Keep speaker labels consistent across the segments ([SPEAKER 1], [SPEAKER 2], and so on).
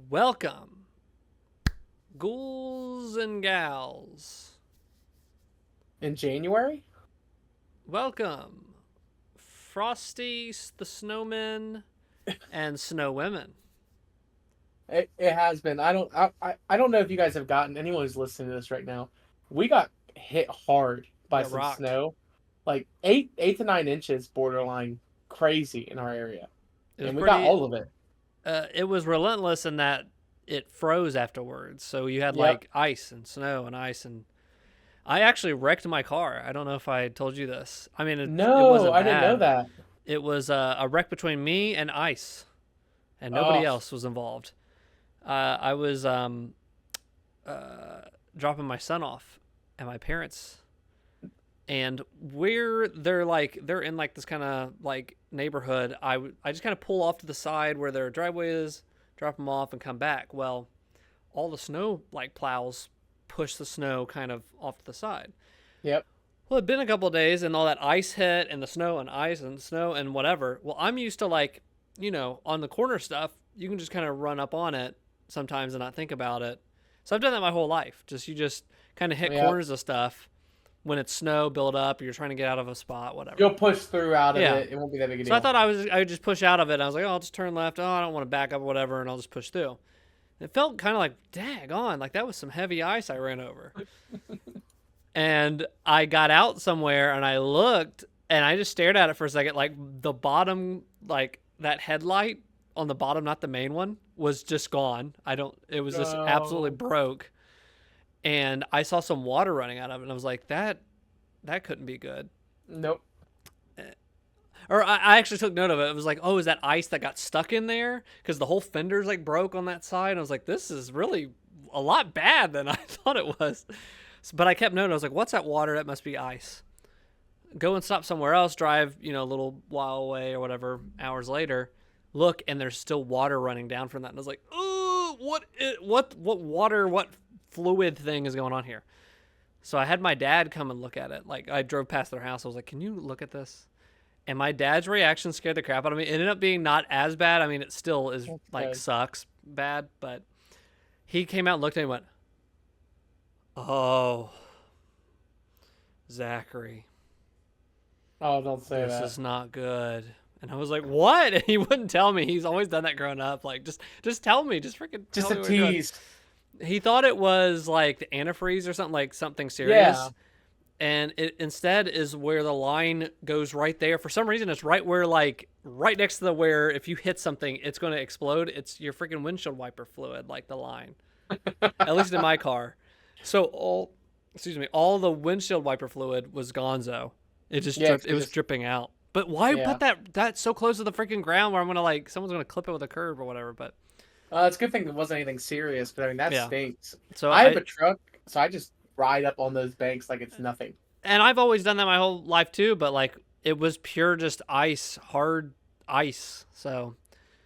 [SPEAKER 1] Welcome, ghouls and gals.
[SPEAKER 2] In January?
[SPEAKER 1] Welcome, Frosty the Snowman and Snow Women.
[SPEAKER 2] It has been. I don't know if you guys have gotten anyone who's listening to this right now. We got hit hard
[SPEAKER 1] We
[SPEAKER 2] by
[SPEAKER 1] got
[SPEAKER 2] some
[SPEAKER 1] rocked.
[SPEAKER 2] snow, like eight to 9 inches, borderline crazy in our area,
[SPEAKER 1] It was
[SPEAKER 2] and we got
[SPEAKER 1] pretty.
[SPEAKER 2] all of it.
[SPEAKER 1] It was relentless in that it froze afterwards. So you had
[SPEAKER 2] Yep.
[SPEAKER 1] like ice and snow and ice and. I actually wrecked my car. I don't know if I told you this. I mean, it
[SPEAKER 2] No,
[SPEAKER 1] wasn't
[SPEAKER 2] I didn't know
[SPEAKER 1] bad.
[SPEAKER 2] that.
[SPEAKER 1] It was a wreck between me and ice, and nobody
[SPEAKER 2] Oh,
[SPEAKER 1] else was involved. I was dropping my son off at my parents, and they're in like this kind of like neighborhood. I just kind of pull off to the side where their driveway is, drop them off, and come back. Well, all the snow like plows push the snow kind of off to the side.
[SPEAKER 2] yep.
[SPEAKER 1] Well, it'd been a couple of days, and all that ice hit, and the snow, and ice, and snow, and whatever. Well, I'm used to like, on the corner stuff, you can just kind of run up on it sometimes and not think about it. So I've done that my whole life. You just kind of hit
[SPEAKER 2] Yep.
[SPEAKER 1] corners of stuff when it's snow, build up, you're trying to get out of a spot, whatever.
[SPEAKER 2] You'll push through out of
[SPEAKER 1] Yeah.
[SPEAKER 2] it. It won't be that big a
[SPEAKER 1] So I
[SPEAKER 2] deal.
[SPEAKER 1] thought I would just push out of it. I was like, oh, I'll just turn left. Oh, I don't want to back up or whatever, and I'll just push through. It felt kind of like, dag on, like that was some heavy ice I ran over. And I got out somewhere and I looked and I just stared at it for a second. Like the bottom, like that headlight on the bottom, not the main one, was just gone. It was just absolutely
[SPEAKER 2] No.
[SPEAKER 1] broke. And I saw some water running out of it. And I was like, that couldn't be good.
[SPEAKER 2] Nope.
[SPEAKER 1] Or I actually took note of it. It was like, oh, is that ice that got stuck in there? Because the whole fender's like broke on that side. And I was like, this is really a lot bad than I thought it was. But I kept noting, I was like, what's that water? That must be ice. Go and stop somewhere else, drive, a little while away or whatever, hours later, look, and there's still water running down from that. And I was like, ooh, what water, what fluid thing is going on here? So I had my dad come and look at it. Like I drove past their house. I was like, can you look at this? And my dad's reaction scared the crap out of me. It ended up being not as bad. I mean, it still is
[SPEAKER 2] That's
[SPEAKER 1] like
[SPEAKER 2] good.
[SPEAKER 1] sucks bad, but he came out and looked at me and went, oh, Zachary,
[SPEAKER 2] Oh, don't say
[SPEAKER 1] this
[SPEAKER 2] that.
[SPEAKER 1] is not good. And I was like, what? And he wouldn't tell me. He's always done that growing up. Like, just tell me. Just freaking tell
[SPEAKER 2] Just a
[SPEAKER 1] me what you're doing.
[SPEAKER 2] tease.
[SPEAKER 1] He thought it was like the antifreeze or something, like something
[SPEAKER 2] Yeah.
[SPEAKER 1] serious. And it instead is where the line goes right there. For some reason, it's right where, like, right next to the where if you hit something, it's going to explode. It's your freaking windshield wiper fluid, like the line. At least in my car. So all the windshield wiper fluid was gonzo. It just
[SPEAKER 2] Yeah.
[SPEAKER 1] dripped. It was dripping out. But why
[SPEAKER 2] Yeah.
[SPEAKER 1] put that so close to the freaking ground where I'm gonna like someone's gonna clip it with a curb or whatever? But
[SPEAKER 2] It's a good thing it wasn't anything serious, but I mean that
[SPEAKER 1] yeah.
[SPEAKER 2] stinks.
[SPEAKER 1] So
[SPEAKER 2] I have a truck, so I just ride up on those banks like it's nothing.
[SPEAKER 1] I've always done that my whole life too. But like it was pure just ice, hard ice. So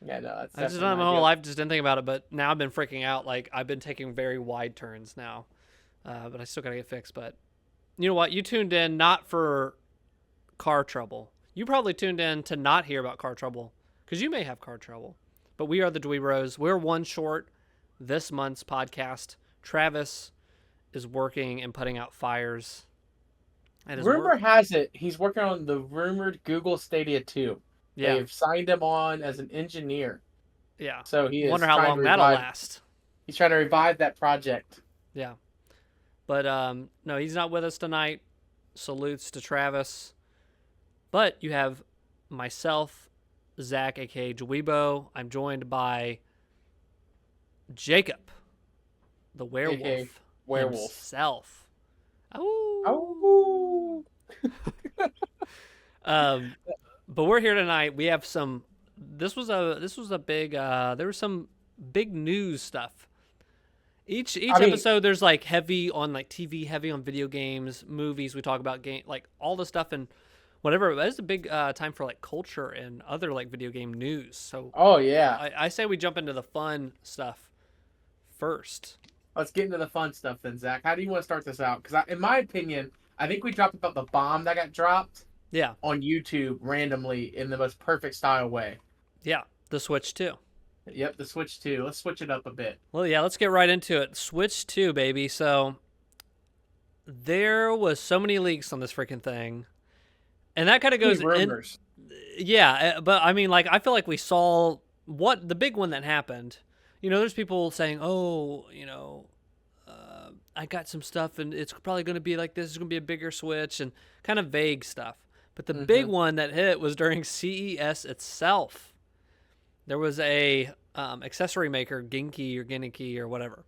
[SPEAKER 2] Yeah, no, that's
[SPEAKER 1] I've just
[SPEAKER 2] definitely
[SPEAKER 1] done it
[SPEAKER 2] not
[SPEAKER 1] my whole
[SPEAKER 2] ideal.
[SPEAKER 1] life, just didn't think about it. But now I've been freaking out. Like I've been taking very wide turns now. But I still gotta get fixed. But you know what? You tuned in not for car trouble. You probably tuned in to not hear about car trouble because you may have car trouble. But we are the DweeBros. We're one short this month's podcast. Travis is working and putting out fires at his
[SPEAKER 2] Rumor
[SPEAKER 1] work.
[SPEAKER 2] has it he's working on the rumored Google Stadia 2.
[SPEAKER 1] Yeah,
[SPEAKER 2] They've signed him on as an engineer,
[SPEAKER 1] yeah.
[SPEAKER 2] so he is
[SPEAKER 1] Wonder how
[SPEAKER 2] trying to
[SPEAKER 1] long that'll
[SPEAKER 2] revive.
[SPEAKER 1] last.
[SPEAKER 2] He's trying to revive that project.
[SPEAKER 1] Yeah, but no, he's not with us tonight. Salutes to Travis. But you have myself, Zach, aka Dweebo. I'm joined by Jacob, the
[SPEAKER 2] AKA
[SPEAKER 1] werewolf
[SPEAKER 2] werewolf.
[SPEAKER 1] himself. Oh.
[SPEAKER 2] Oh,
[SPEAKER 1] Um, but we're here tonight. We have some. This was a big. There was some big news stuff. Each
[SPEAKER 2] I mean,
[SPEAKER 1] episode, there's like heavy on like TV, heavy on video games, movies. We talk about game, like all the stuff and whatever. But it's a big time for like culture and other like video game news. So
[SPEAKER 2] oh yeah.
[SPEAKER 1] I say we jump into the fun stuff first.
[SPEAKER 2] Let's get into the fun stuff then, Zach. How do you want to start this out? Because in my opinion, I think we dropped about the bomb that got dropped
[SPEAKER 1] Yeah,
[SPEAKER 2] on YouTube randomly in the most perfect style way.
[SPEAKER 1] yeah. The Switch too.
[SPEAKER 2] Yep, the Switch 2. Let's switch it up a bit.
[SPEAKER 1] Well, yeah, let's get right into it. Switch 2, baby. So there was so many leaks on this freaking thing. And that kind of
[SPEAKER 2] Any
[SPEAKER 1] goes in.
[SPEAKER 2] rumors?
[SPEAKER 1] Yeah, but I mean, like, I feel like we saw what the big one that happened. There's people saying, oh, I got some stuff and it's probably going to be like this. It's going to be a bigger Switch and kind of vague stuff. But the big
[SPEAKER 2] Mm-hmm.
[SPEAKER 1] one that hit was during CES itself. There was a accessory maker, Ginky or whatever.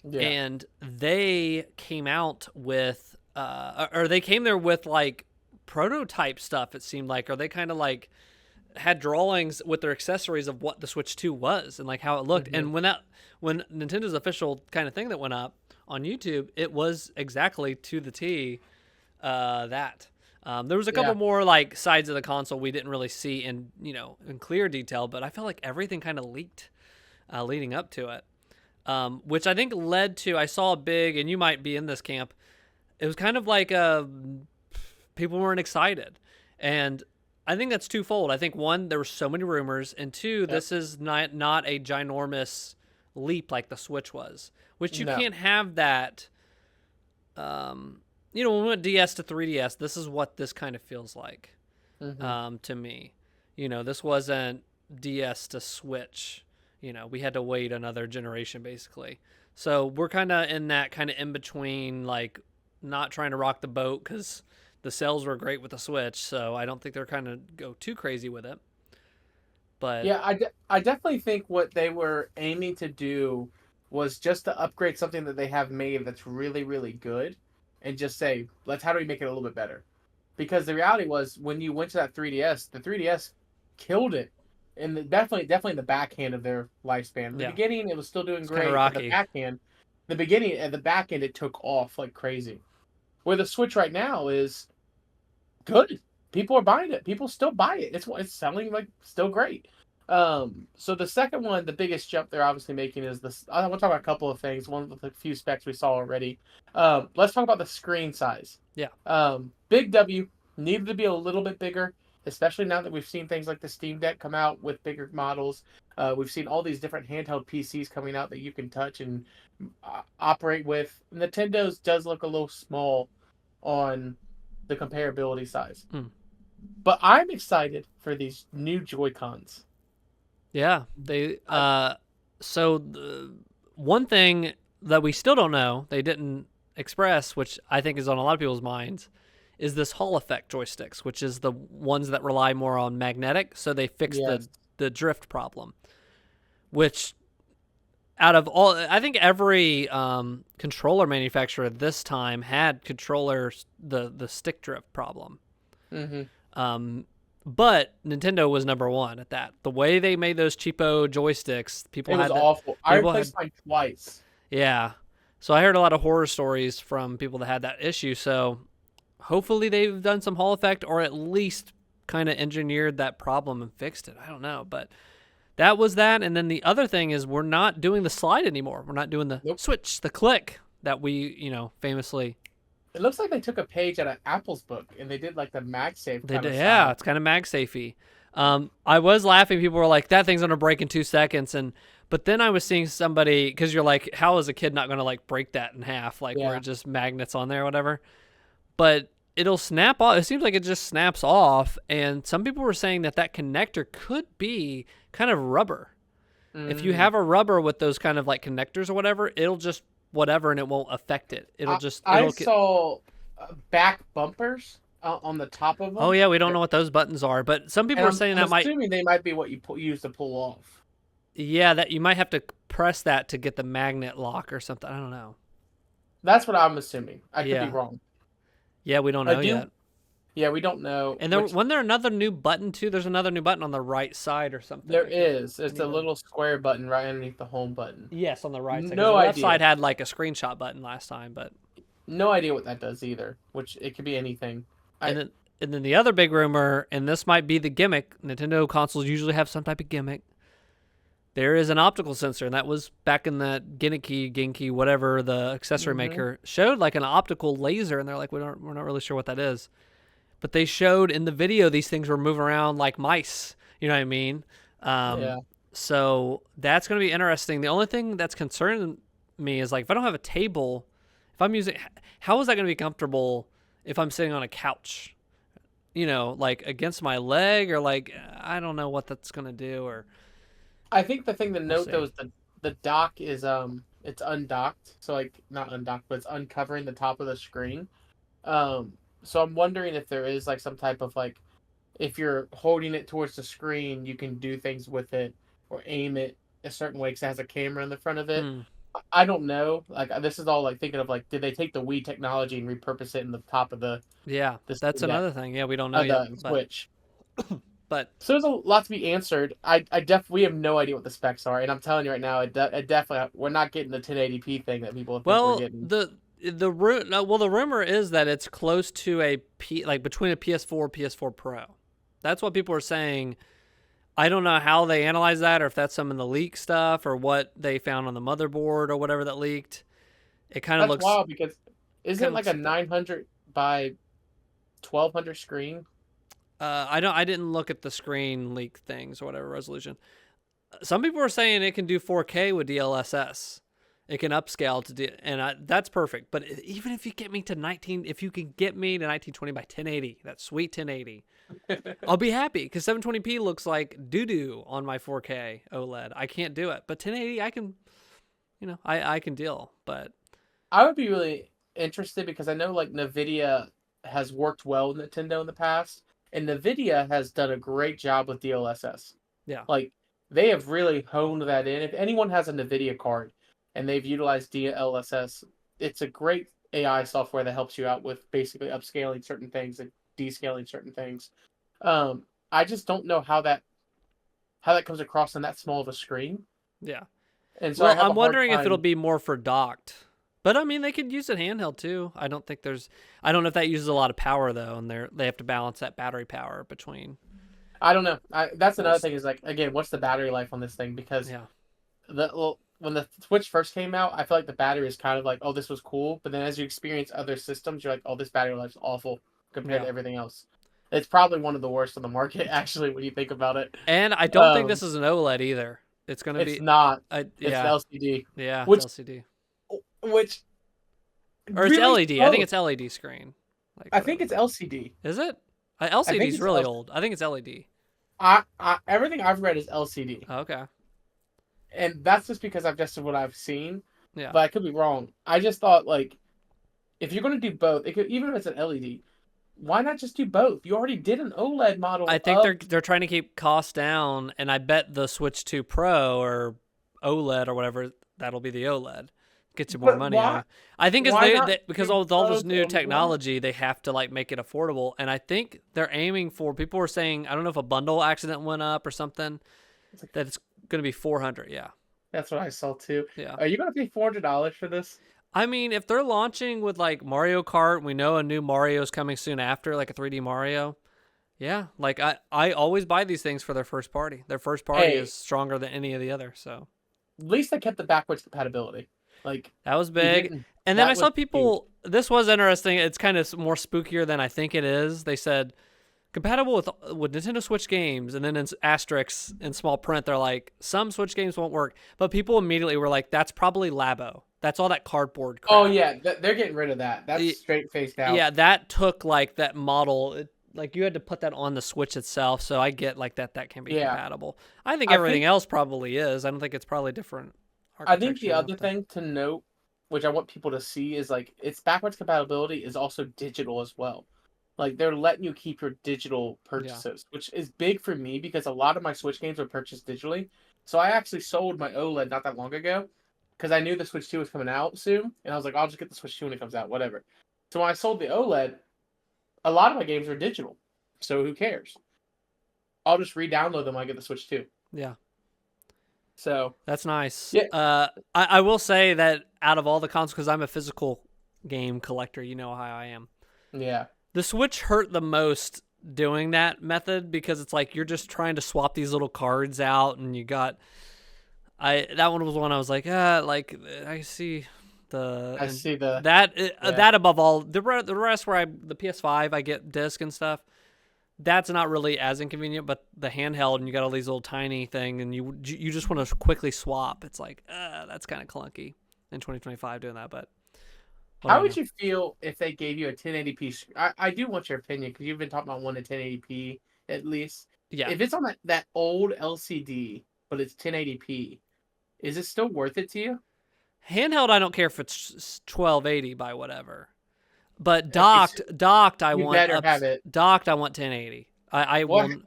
[SPEAKER 2] Yeah.
[SPEAKER 1] And they came out with, or they came there with like prototype stuff, it seemed like, or they kind of like had drawings with their accessories of what the Switch 2 was and like how it looked.
[SPEAKER 2] Mm-hmm.
[SPEAKER 1] And when Nintendo's official kind of thing that went up on YouTube, it was exactly to the T that. There was a couple
[SPEAKER 2] Yeah.
[SPEAKER 1] more like sides of the console we didn't really see in clear detail, but I felt like everything kind of leaked leading up to it, which I think led to I saw a big, and you might be in this camp. It was kind of like people weren't excited, and I think that's twofold. I think one, there were so many rumors, and two,
[SPEAKER 2] Yep.
[SPEAKER 1] this is not a ginormous leap like the Switch was, which you
[SPEAKER 2] No.
[SPEAKER 1] can't have that. When we went DS to 3DS, this is what this kind of feels like
[SPEAKER 2] Mm-hmm.
[SPEAKER 1] to me. This wasn't DS to Switch. We had to wait another generation basically. So we're kind of in that kind of in between, like not trying to rock the boat because the sales were great with the Switch. So I don't think they're kind of go too crazy with it. But
[SPEAKER 2] Yeah, I definitely think what they were aiming to do was just to upgrade something that they have made that's really, really good and just say, how do we make it a little bit better? Because the reality was when you went to that 3DS, the 3DS killed it. And definitely in the backhand of their lifespan. The
[SPEAKER 1] yeah,
[SPEAKER 2] beginning, it was still doing
[SPEAKER 1] it's kind of
[SPEAKER 2] great, but
[SPEAKER 1] rocky.
[SPEAKER 2] the back end, it took off like crazy. Where the Switch right now is good. People are buying it. People still buy it. It's selling like still great. So the second one, the biggest jump they're obviously making is this. I want to talk about a couple of things. One with a few specs we saw already. Let's talk about the screen size.
[SPEAKER 1] Yeah,
[SPEAKER 2] Big W needed to be a little bit bigger, especially now that we've seen things like the Steam Deck come out with bigger models. We've seen all these different handheld PCs coming out that you can touch and operate with. Nintendo's does look a little small on the comparability size.
[SPEAKER 1] Mm.
[SPEAKER 2] But I'm excited for these new Joy-Cons.
[SPEAKER 1] yeah. So the one thing that we still don't know, they didn't express, which I think is on a lot of people's minds, is this Hall effect joysticks, which is the ones that rely more on magnetic. So they fix
[SPEAKER 2] Yes.
[SPEAKER 1] the drift problem, which out of all, I think every controller manufacturer this time had controllers the stick drift problem.
[SPEAKER 2] Mm-hmm.
[SPEAKER 1] But Nintendo was number one at that. The way they made those cheapo joysticks, people
[SPEAKER 2] It was
[SPEAKER 1] had that.
[SPEAKER 2] awful. I
[SPEAKER 1] People had,
[SPEAKER 2] replaced mine twice.
[SPEAKER 1] yeah. So I heard a lot of horror stories from people that had that issue. So hopefully they've done some Hall effect or at least kind of engineered that problem and fixed it. I don't know, but that was that. And then the other thing is we're not doing the slide anymore. We're not doing the
[SPEAKER 2] Nope.
[SPEAKER 1] switch, the click that we, famously
[SPEAKER 2] It looks like they took a page out of Apple's book and they did like the MagSafe
[SPEAKER 1] they
[SPEAKER 2] kind
[SPEAKER 1] did.
[SPEAKER 2] of
[SPEAKER 1] Yeah,
[SPEAKER 2] style.
[SPEAKER 1] it's kind of MagSafey. I was laughing. People were like, "That thing's gonna break in 2 seconds," but then I was seeing somebody because you're like, "How is a kid not gonna like break that in half? Like where
[SPEAKER 2] Yeah.
[SPEAKER 1] it just magnets on there, or whatever." But it'll snap off. It seems like it just snaps off. And some people were saying that connector could be kind of rubber. If you
[SPEAKER 2] Mm.
[SPEAKER 1] have a rubber with those kind of like connectors or whatever, it'll just whatever, and it won't affect it. It'll just
[SPEAKER 2] I
[SPEAKER 1] it'll get.
[SPEAKER 2] saw back bumpers on the top of
[SPEAKER 1] Oh
[SPEAKER 2] them.
[SPEAKER 1] yeah, we don't know what those buttons are, but some people
[SPEAKER 2] And
[SPEAKER 1] are
[SPEAKER 2] I'm,
[SPEAKER 1] saying
[SPEAKER 2] I'm
[SPEAKER 1] that might.
[SPEAKER 2] assuming they might be what you use to pull off.
[SPEAKER 1] Yeah, that you might have to press that to get the magnet lock or something. I don't know.
[SPEAKER 2] That's what I'm assuming. I could be
[SPEAKER 1] Yeah.
[SPEAKER 2] wrong.
[SPEAKER 1] Yeah, we don't
[SPEAKER 2] I
[SPEAKER 1] know
[SPEAKER 2] do.
[SPEAKER 1] yet.
[SPEAKER 2] Yeah, we don't know.
[SPEAKER 1] And there
[SPEAKER 2] which-
[SPEAKER 1] wasn't there another new button too? There's another new button on the right side or something.
[SPEAKER 2] there
[SPEAKER 1] I can't-
[SPEAKER 2] is. It's a
[SPEAKER 1] Yeah.
[SPEAKER 2] little square button right underneath the home button.
[SPEAKER 1] Yes, on the right side. 'Cause
[SPEAKER 2] No
[SPEAKER 1] the left
[SPEAKER 2] idea.
[SPEAKER 1] side had like a screenshot button last time, but
[SPEAKER 2] No idea what that does either. Which it could be anything.
[SPEAKER 1] and then the other big rumor, and this might be the gimmick. Nintendo consoles usually have some type of gimmick. There is an optical sensor, and that was back in that Ginky, whatever the accessory
[SPEAKER 2] Mhm.
[SPEAKER 1] maker showed, like an optical laser, and they're like, we're not really sure what that is. But they showed in the video these things were moving around like mice. You know what I mean?
[SPEAKER 2] Yeah.
[SPEAKER 1] So that's going to be interesting. The only thing that's concerning me is like if I don't have a table, if I'm using, how is that going to be comfortable if I'm sitting on a couch? You know, like against my leg, or like I don't know what that's going to do, or
[SPEAKER 2] I think the thing to
[SPEAKER 1] we'll
[SPEAKER 2] note
[SPEAKER 1] see.
[SPEAKER 2] though is the dock is it's undocked, so like not undocked, but it's uncovering the top of the screen. So I'm wondering if there is like some type of like if you're holding it towards the screen, you can do things with it or aim it a certain way because it has a camera in the front of it.
[SPEAKER 1] Hmm.
[SPEAKER 2] I don't know. Like this is all like thinking of like did they take the Wii technology and repurpose it in the top of
[SPEAKER 1] Yeah,
[SPEAKER 2] the
[SPEAKER 1] that's
[SPEAKER 2] Steam Deck,
[SPEAKER 1] another thing. Yeah, we don't know yet,
[SPEAKER 2] the Switch?
[SPEAKER 1] but
[SPEAKER 2] So there's a lot to be answered. We have no idea what the specs are, and I'm telling you right now, it definitely we're not getting the 1080p thing that people think we're
[SPEAKER 1] well,
[SPEAKER 2] getting.
[SPEAKER 1] the rumor is that it's close to like between a PS4 PS4 Pro. That's what people are saying. I don't know how they analyze that, or if that's some of the leak stuff, or what they found on the motherboard, or whatever that leaked. It kind of
[SPEAKER 2] That's
[SPEAKER 1] looks
[SPEAKER 2] wild because isn't
[SPEAKER 1] kind
[SPEAKER 2] it
[SPEAKER 1] of
[SPEAKER 2] like
[SPEAKER 1] looks
[SPEAKER 2] a
[SPEAKER 1] like that.
[SPEAKER 2] 900 by 1200 screen?
[SPEAKER 1] I don't. I didn't look at the screen leak things or whatever resolution. Some people are saying it can do 4K with DLSS. It can upscale that's perfect. But even if you get me to 19, if you can get me to 1920 by 1080, that sweet 1080, I'll be happy because 720p looks like doo doo on my 4K OLED. I can't do it, but 1080 I can. I can deal. But
[SPEAKER 2] I would be really interested because I know like Nvidia has worked well with Nintendo in the past, and Nvidia has done a great job with DLSS.
[SPEAKER 1] yeah,
[SPEAKER 2] Like they have really honed that in. If anyone has a Nvidia card and they've utilized DLSS, it's a great AI software that helps you out with basically upscaling certain things and descaling certain things. I just don't know how that comes across on that small of a screen,
[SPEAKER 1] yeah.
[SPEAKER 2] and so I
[SPEAKER 1] Well,
[SPEAKER 2] have a
[SPEAKER 1] I'm
[SPEAKER 2] hard
[SPEAKER 1] wondering if it'll
[SPEAKER 2] time.
[SPEAKER 1] be more for docked. But I mean, they could use it handheld too. I don't think there's. I don't know if that uses a lot of power though, and they have to balance that battery power between.
[SPEAKER 2] I don't know. That's
[SPEAKER 1] We'll
[SPEAKER 2] another
[SPEAKER 1] see.
[SPEAKER 2] thing is like again, what's the battery life on this thing? Because
[SPEAKER 1] Yeah,
[SPEAKER 2] when the Switch first came out, I feel like the battery is kind of like, oh, this was cool, but then as you experience other systems, you're like, oh, this battery life's awful compared
[SPEAKER 1] yeah.
[SPEAKER 2] to everything else. It's probably one of the worst on the market, actually, when you think about it.
[SPEAKER 1] And I don't think
[SPEAKER 2] Um,
[SPEAKER 1] this is an OLED either. It's gonna
[SPEAKER 2] it's
[SPEAKER 1] be.
[SPEAKER 2] not. It's an
[SPEAKER 1] Yeah,
[SPEAKER 2] LCD,
[SPEAKER 1] yeah. It's
[SPEAKER 2] which
[SPEAKER 1] LCD
[SPEAKER 2] which
[SPEAKER 1] or it's
[SPEAKER 2] really
[SPEAKER 1] LED. I think
[SPEAKER 2] both.
[SPEAKER 1] it's LED screen. Like
[SPEAKER 2] I think
[SPEAKER 1] whatever
[SPEAKER 2] it's
[SPEAKER 1] that
[SPEAKER 2] LCD.
[SPEAKER 1] is. It?
[SPEAKER 2] I
[SPEAKER 1] LCD
[SPEAKER 2] think
[SPEAKER 1] is
[SPEAKER 2] it's
[SPEAKER 1] really
[SPEAKER 2] LCD.
[SPEAKER 1] old. I think it's LED.
[SPEAKER 2] Everything I've read is LCD,
[SPEAKER 1] Okay.
[SPEAKER 2] and that's just because I've just what I've seen,
[SPEAKER 1] Yeah.
[SPEAKER 2] but I could be wrong. I just thought like if you're going to do both, it could even if it's an LED, why not just do both? You already did an OLED
[SPEAKER 1] I
[SPEAKER 2] model
[SPEAKER 1] think
[SPEAKER 2] of.
[SPEAKER 1] they're trying to keep costs down, and I bet the Switch 2 Pro or OLED or whatever that'll be the OLED. Gets you more
[SPEAKER 2] But
[SPEAKER 1] money out of
[SPEAKER 2] why?
[SPEAKER 1] it. I think as
[SPEAKER 2] Why not
[SPEAKER 1] because
[SPEAKER 2] do
[SPEAKER 1] all with all this
[SPEAKER 2] both
[SPEAKER 1] new
[SPEAKER 2] on one?
[SPEAKER 1] technology, they have to like make it affordable, and I think they're aiming for. People were saying I don't know if a bundle accident went up or something
[SPEAKER 2] It's like,
[SPEAKER 1] that it's going to be 400. Yeah,
[SPEAKER 2] that's what I saw too.
[SPEAKER 1] yeah.
[SPEAKER 2] Are you going to pay $400 for this?
[SPEAKER 1] I mean, if they're launching with like Mario Kart, we know a new Mario is coming soon after, like a 3D Mario. Yeah, like I always buy these things for their first party. Their first party is
[SPEAKER 2] Hey,
[SPEAKER 1] stronger than any of the other. So
[SPEAKER 2] at least they kept the backwards compatibility. Like
[SPEAKER 1] that was
[SPEAKER 2] you
[SPEAKER 1] big.
[SPEAKER 2] didn't.
[SPEAKER 1] And then I
[SPEAKER 2] That
[SPEAKER 1] saw
[SPEAKER 2] was huge.
[SPEAKER 1] people. This was interesting. It's kind of more spookier than I think it is. They said compatible with Nintendo Switch games, and then in asterisks in small print, they're like some Switch games won't work. But people immediately were like, "That's probably Labo. That's all that cardboard
[SPEAKER 2] Oh
[SPEAKER 1] crap."
[SPEAKER 2] yeah, they're getting rid of that. That's straight faced out.
[SPEAKER 1] Yeah, that took like that model. Like you had to put that on the Switch itself. So I get like that can be
[SPEAKER 2] Yeah,
[SPEAKER 1] compatible. I think
[SPEAKER 2] I
[SPEAKER 1] everything
[SPEAKER 2] think
[SPEAKER 1] else probably is. I don't think it's probably different
[SPEAKER 2] I think the
[SPEAKER 1] architecture or
[SPEAKER 2] other
[SPEAKER 1] something.
[SPEAKER 2] thing to note, which I want people to see, is like its backwards compatibility is also digital as well. Like they're letting you keep your digital
[SPEAKER 1] Yeah.
[SPEAKER 2] purchases, which is big for me because a lot of my Switch games were purchased digitally. So I actually sold my OLED not that long ago because I knew the Switch 2 was coming out soon, and I was like, I'll just get the Switch 2 when it comes out, whatever. So when I sold the OLED, a lot of my games were digital. So who cares? I'll just re-download them when I get the Switch 2.
[SPEAKER 1] Yeah.
[SPEAKER 2] So
[SPEAKER 1] That's nice.
[SPEAKER 2] yeah,
[SPEAKER 1] I will say that out of all the consoles, because I'm a physical game collector, you know how I am.
[SPEAKER 2] yeah.
[SPEAKER 1] The Switch hurt the most doing that method because it's like you're just trying to swap these little cards out, and you got that one was one I was like like I see the
[SPEAKER 2] I
[SPEAKER 1] and
[SPEAKER 2] see
[SPEAKER 1] that
[SPEAKER 2] yeah.
[SPEAKER 1] that above all the rest where the PS5 I get disc and stuff. that's not really as inconvenient, but the handheld and you got all these little tiny thing and you just want to quickly swap. It's like, that's kind of clunky in 2025 doing that, but what do
[SPEAKER 2] How
[SPEAKER 1] I
[SPEAKER 2] would
[SPEAKER 1] know?
[SPEAKER 2] you feel if they gave you a 1080p? I do want your opinion because you've been talking about wanting 1080p at least.
[SPEAKER 1] Yeah.
[SPEAKER 2] If it's on that old LCD, but it's 1080p, is it still worth it to you?
[SPEAKER 1] Handheld, I don't care if it's 1280 by whatever. But
[SPEAKER 2] Okay, so
[SPEAKER 1] docked, I
[SPEAKER 2] you
[SPEAKER 1] want
[SPEAKER 2] better have it.
[SPEAKER 1] docked, I want 1080. I
[SPEAKER 2] Well,
[SPEAKER 1] will.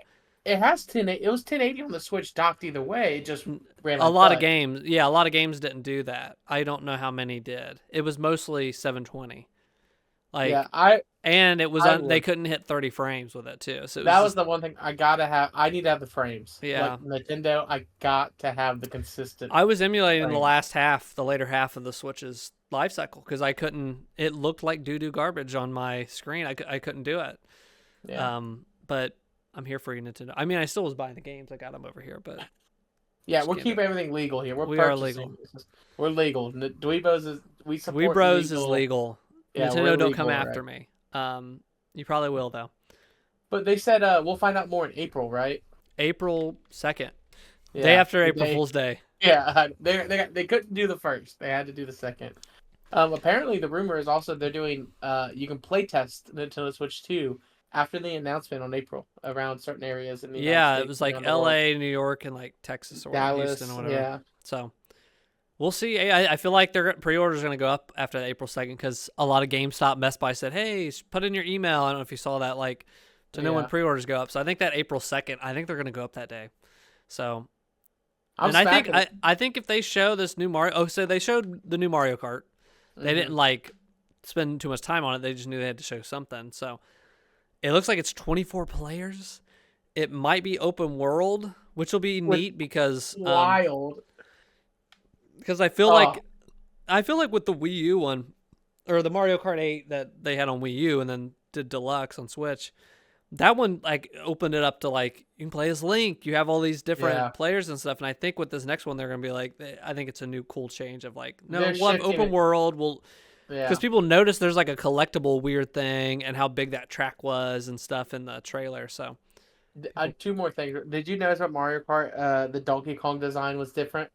[SPEAKER 2] it has 10. It was 1080 on the Switch docked either way. It just ran
[SPEAKER 1] A
[SPEAKER 2] like
[SPEAKER 1] lot of
[SPEAKER 2] butt.
[SPEAKER 1] games, yeah, a lot of games didn't do that. I don't know how many did. It was mostly 720.
[SPEAKER 2] Yeah,
[SPEAKER 1] Like,
[SPEAKER 2] I
[SPEAKER 1] and it was
[SPEAKER 2] I
[SPEAKER 1] they
[SPEAKER 2] would.
[SPEAKER 1] couldn't hit 30 frames with it too. So it was
[SPEAKER 2] That was
[SPEAKER 1] just
[SPEAKER 2] the one thing I gotta have. I need to have the frames.
[SPEAKER 1] yeah.
[SPEAKER 2] Like Nintendo, I got to have the consistent
[SPEAKER 1] I was emulating the
[SPEAKER 2] frames.
[SPEAKER 1] last half, the later half of the Switch's life cycle because I couldn't. It looked like doo doo garbage on my screen. I couldn't do it.
[SPEAKER 2] Yeah.
[SPEAKER 1] But I'm here for you, Nintendo. I mean, I still was buying the games. I got them over here, but
[SPEAKER 2] Yeah,
[SPEAKER 1] just
[SPEAKER 2] we'll
[SPEAKER 1] can't do
[SPEAKER 2] keep
[SPEAKER 1] it.
[SPEAKER 2] everything legal here. We're
[SPEAKER 1] We are
[SPEAKER 2] purchasing.
[SPEAKER 1] legal.
[SPEAKER 2] We're legal. Dweebos is we support
[SPEAKER 1] DweeBros is
[SPEAKER 2] legal.
[SPEAKER 1] legal.
[SPEAKER 2] Yeah, we're
[SPEAKER 1] Nintendo, don't come
[SPEAKER 2] legal,
[SPEAKER 1] after
[SPEAKER 2] right?
[SPEAKER 1] me. You probably will though.
[SPEAKER 2] But they said we'll find out more in April, right?
[SPEAKER 1] April 2nd, day
[SPEAKER 2] Yeah,
[SPEAKER 1] after April
[SPEAKER 2] they
[SPEAKER 1] Fool's Day.
[SPEAKER 2] yeah they couldn't do the first. They had to do the second. Apparently the rumor is also they're doing you can play test Nintendo Switch 2 after the announcement on April around certain areas in the United
[SPEAKER 1] Yeah, it
[SPEAKER 2] States
[SPEAKER 1] was
[SPEAKER 2] and
[SPEAKER 1] like
[SPEAKER 2] around the world.
[SPEAKER 1] L.A., New York, and like Texas or Houston or
[SPEAKER 2] Dallas,
[SPEAKER 1] whatever.
[SPEAKER 2] yeah.
[SPEAKER 1] So we'll see. I feel like their pre-orders are going to go up after April 2nd because a lot of GameStop and Best Buy said, hey, put in your email. I don't know if you saw that, like, to know when
[SPEAKER 2] Yeah.
[SPEAKER 1] pre-orders go up. So I think that April 2nd, I think they're going to go up that day. So,
[SPEAKER 2] I'm
[SPEAKER 1] and I think
[SPEAKER 2] smacking it.
[SPEAKER 1] I think if they show this new Mario, so they showed the new Mario Kart. They
[SPEAKER 2] Hmm.
[SPEAKER 1] didn't like spend too much time on it. They just knew they had to show something. So it looks like it's 24 players. It might be open world, which will be
[SPEAKER 2] With
[SPEAKER 1] neat because
[SPEAKER 2] wild.
[SPEAKER 1] I feel
[SPEAKER 2] Oh,
[SPEAKER 1] like with the Wii U one or the Mario Kart 8 that they had on Wii U and then did deluxe on Switch, that one like opened it up to like you can play as Link. You have all these different
[SPEAKER 2] yeah.
[SPEAKER 1] players and stuff. And I think with this next one, they're gonna be like, I think it's a new cool change of like, no,
[SPEAKER 2] They're
[SPEAKER 1] we'll have
[SPEAKER 2] shifting
[SPEAKER 1] open
[SPEAKER 2] it.
[SPEAKER 1] world. We'll because
[SPEAKER 2] Yeah.
[SPEAKER 1] people notice there's like a collectible weird thing and how big that track was and stuff in the trailer. So people,
[SPEAKER 2] Two more things. Did you notice about Mario Kart? The Donkey Kong design was different.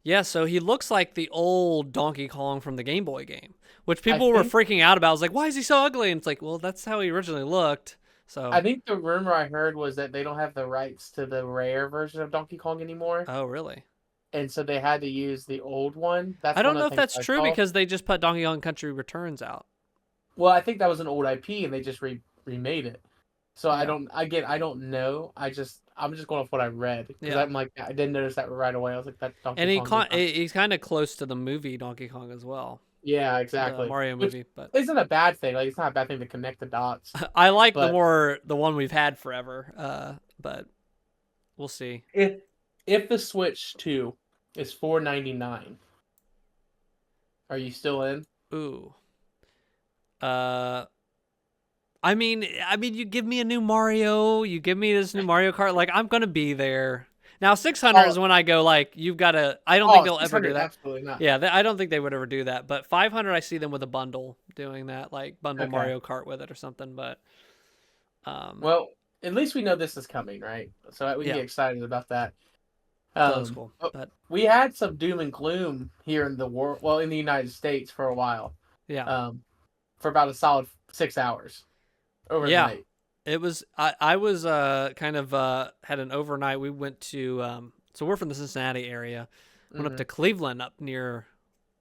[SPEAKER 1] yeah. So he looks like the old Donkey Kong from the Game Boy game, which
[SPEAKER 2] I
[SPEAKER 1] people were
[SPEAKER 2] think
[SPEAKER 1] freaking out about. I was like, why is he so ugly? And it's like, well, that's how he originally looked.
[SPEAKER 2] I
[SPEAKER 1] So,
[SPEAKER 2] think the rumor I heard was that they don't have the rights to the rare version of Donkey Kong anymore,
[SPEAKER 1] oh really?
[SPEAKER 2] and so they had to use the old one.
[SPEAKER 1] I
[SPEAKER 2] That's
[SPEAKER 1] don't
[SPEAKER 2] one of
[SPEAKER 1] know
[SPEAKER 2] the
[SPEAKER 1] if
[SPEAKER 2] things
[SPEAKER 1] that's
[SPEAKER 2] I
[SPEAKER 1] true
[SPEAKER 2] saw.
[SPEAKER 1] because they just put Donkey Kong Country Returns out.
[SPEAKER 2] Well, I think that was an old IP, and they just remade it. So I
[SPEAKER 1] Yeah.
[SPEAKER 2] don't. Again, I don't know. I'm just going off what I read because
[SPEAKER 1] Yeah.
[SPEAKER 2] I'm like I didn't notice that right away. I was like that Donkey
[SPEAKER 1] And
[SPEAKER 2] Kong design.
[SPEAKER 1] he's kind of close to the movie Donkey Kong as well,
[SPEAKER 2] Yeah,
[SPEAKER 1] the
[SPEAKER 2] exactly.
[SPEAKER 1] Mario
[SPEAKER 2] Which
[SPEAKER 1] movie. But
[SPEAKER 2] isn't a bad thing. Like it's not a bad thing to connect the dots.
[SPEAKER 1] I like
[SPEAKER 2] But
[SPEAKER 1] the one we've had forever. But we'll see.
[SPEAKER 2] if if the Switch 2 is $4.99, are you still in?
[SPEAKER 1] Ooh. Uh, you give me a new Mario, you give me this new Mario Kart, like I'm gonna be there. Now 600
[SPEAKER 2] Oh,
[SPEAKER 1] is when I go like you've got to. I don't think
[SPEAKER 2] oh,
[SPEAKER 1] they'll ever do
[SPEAKER 2] 600,
[SPEAKER 1] that.
[SPEAKER 2] absolutely not.
[SPEAKER 1] Yeah, I don't think they would ever do that. But 500, I see them with a bundle doing that, like bundle
[SPEAKER 2] Okay.
[SPEAKER 1] Mario Kart with it or something. But
[SPEAKER 2] Well, at least we know this is coming, right? So we can
[SPEAKER 1] yeah,
[SPEAKER 2] get excited about that.
[SPEAKER 1] that looks cool.
[SPEAKER 2] But
[SPEAKER 1] But
[SPEAKER 2] we had some doom and gloom here in the world, well, in the United States for a while,
[SPEAKER 1] yeah,
[SPEAKER 2] for about a solid 6 hours
[SPEAKER 1] yeah.
[SPEAKER 2] overnight.
[SPEAKER 1] It was I was kind of had an overnight. We went to so we're from the Cincinnati area. Went up
[SPEAKER 2] Hmm.
[SPEAKER 1] to Cleveland up near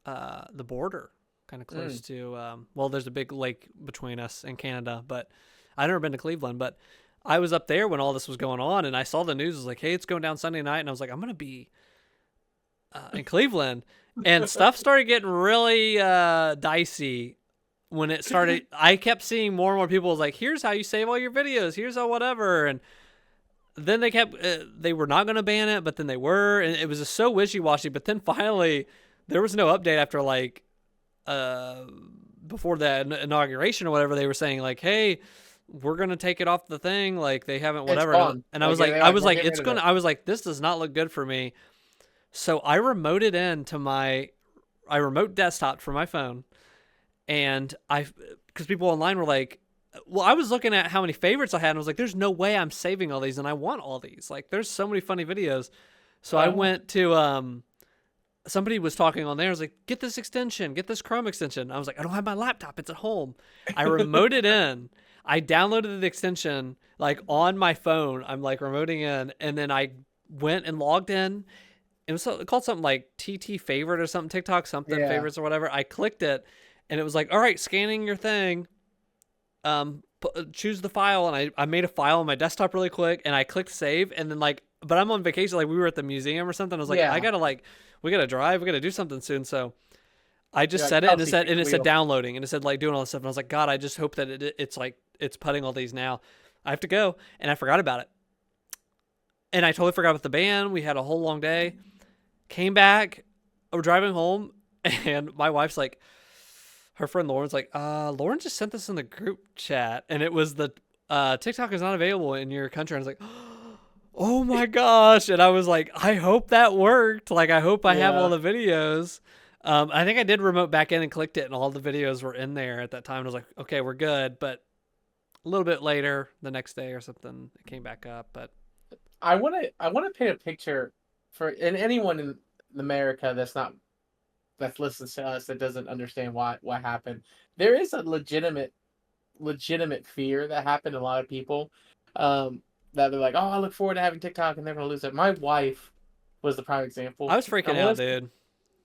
[SPEAKER 1] the border, kind of close
[SPEAKER 2] Mm.
[SPEAKER 1] to well, there's a big lake between us and Canada, but I've never been to Cleveland, but I was up there when all this was going on and I saw the news. It was like, hey, it's going down Sunday night, and I was like, I'm gonna be in Cleveland, and stuff started getting really dicey when it started. I kept seeing more and more people was like, here's how you save all your videos, here's how whatever, and then they kept they were not going to ban it, but then they were, and it was just so wishy-washy. But then finally there was no update after like uh before the inauguration or whatever. They were saying like, hey, we're gonna take it off the thing, like they haven't
[SPEAKER 2] It's
[SPEAKER 1] whatever.
[SPEAKER 2] gone.
[SPEAKER 1] And I
[SPEAKER 2] Like,
[SPEAKER 1] was like,
[SPEAKER 2] they're like, we're getting
[SPEAKER 1] it's
[SPEAKER 2] rid of
[SPEAKER 1] gonna,
[SPEAKER 2] it.
[SPEAKER 1] I was like, this does not look good for me. So I remoted into I remote desktop for my phone, and because people online were like, well, I was looking at how many favorites I had, and I was like, "There's no way I'm saving all these, and I want all these. Like, there's so many funny videos." So I
[SPEAKER 2] Uh,
[SPEAKER 1] went to somebody was talking on there. I was like, "Get this extension, get this Chrome extension." I was like, "I don't have my laptop; it's at home." I remoted in. I downloaded the extension like on my phone. I'm like remoting in, and then I went and logged in. It was called something like TT favorite or something, TikTok something
[SPEAKER 2] yeah,
[SPEAKER 1] favorites or whatever. I clicked it, and it was like, "All right, scanning your thing." Choose the file, and I made a file on my desktop really quick, and I clicked save, and then like, but I'm on vacation, like we were at the museum or something. I was like, I
[SPEAKER 2] yeah.
[SPEAKER 1] gotta like, we gotta drive, we gotta do something soon. So I
[SPEAKER 2] You're
[SPEAKER 1] just
[SPEAKER 2] like
[SPEAKER 1] set it, and it
[SPEAKER 2] Kelsey,
[SPEAKER 1] said,
[SPEAKER 2] take the wheel.
[SPEAKER 1] downloading, and it said like doing all this stuff, and I was like, God, I just hope that it's like it's putting all these now. I have to go, and I forgot about it, and I totally forgot about the band. We had a whole long day. Came back, we're driving home, and my wife's like, her friend Lauren's like, Lauren just sent this in the group chat, and it was the TikTok is not available in your country. And I was like, oh my gosh. And I was like, I hope that worked. Like, I hope I have all
[SPEAKER 2] Yeah.
[SPEAKER 1] the videos. I think I did remote back in and clicked it, and all the videos were in there at that time. And I was like, okay, we're good. But a little bit later, the next day or something, it came back up. But
[SPEAKER 2] I wanna paint a picture for and anyone in America that listens to us that doesn't understand what happened. There is a legitimate fear that happened to a lot of people. That they're like, oh, I look forward to having TikTok and they're gonna lose it. My wife was the prime
[SPEAKER 1] I
[SPEAKER 2] example.
[SPEAKER 1] was freaking out, dude.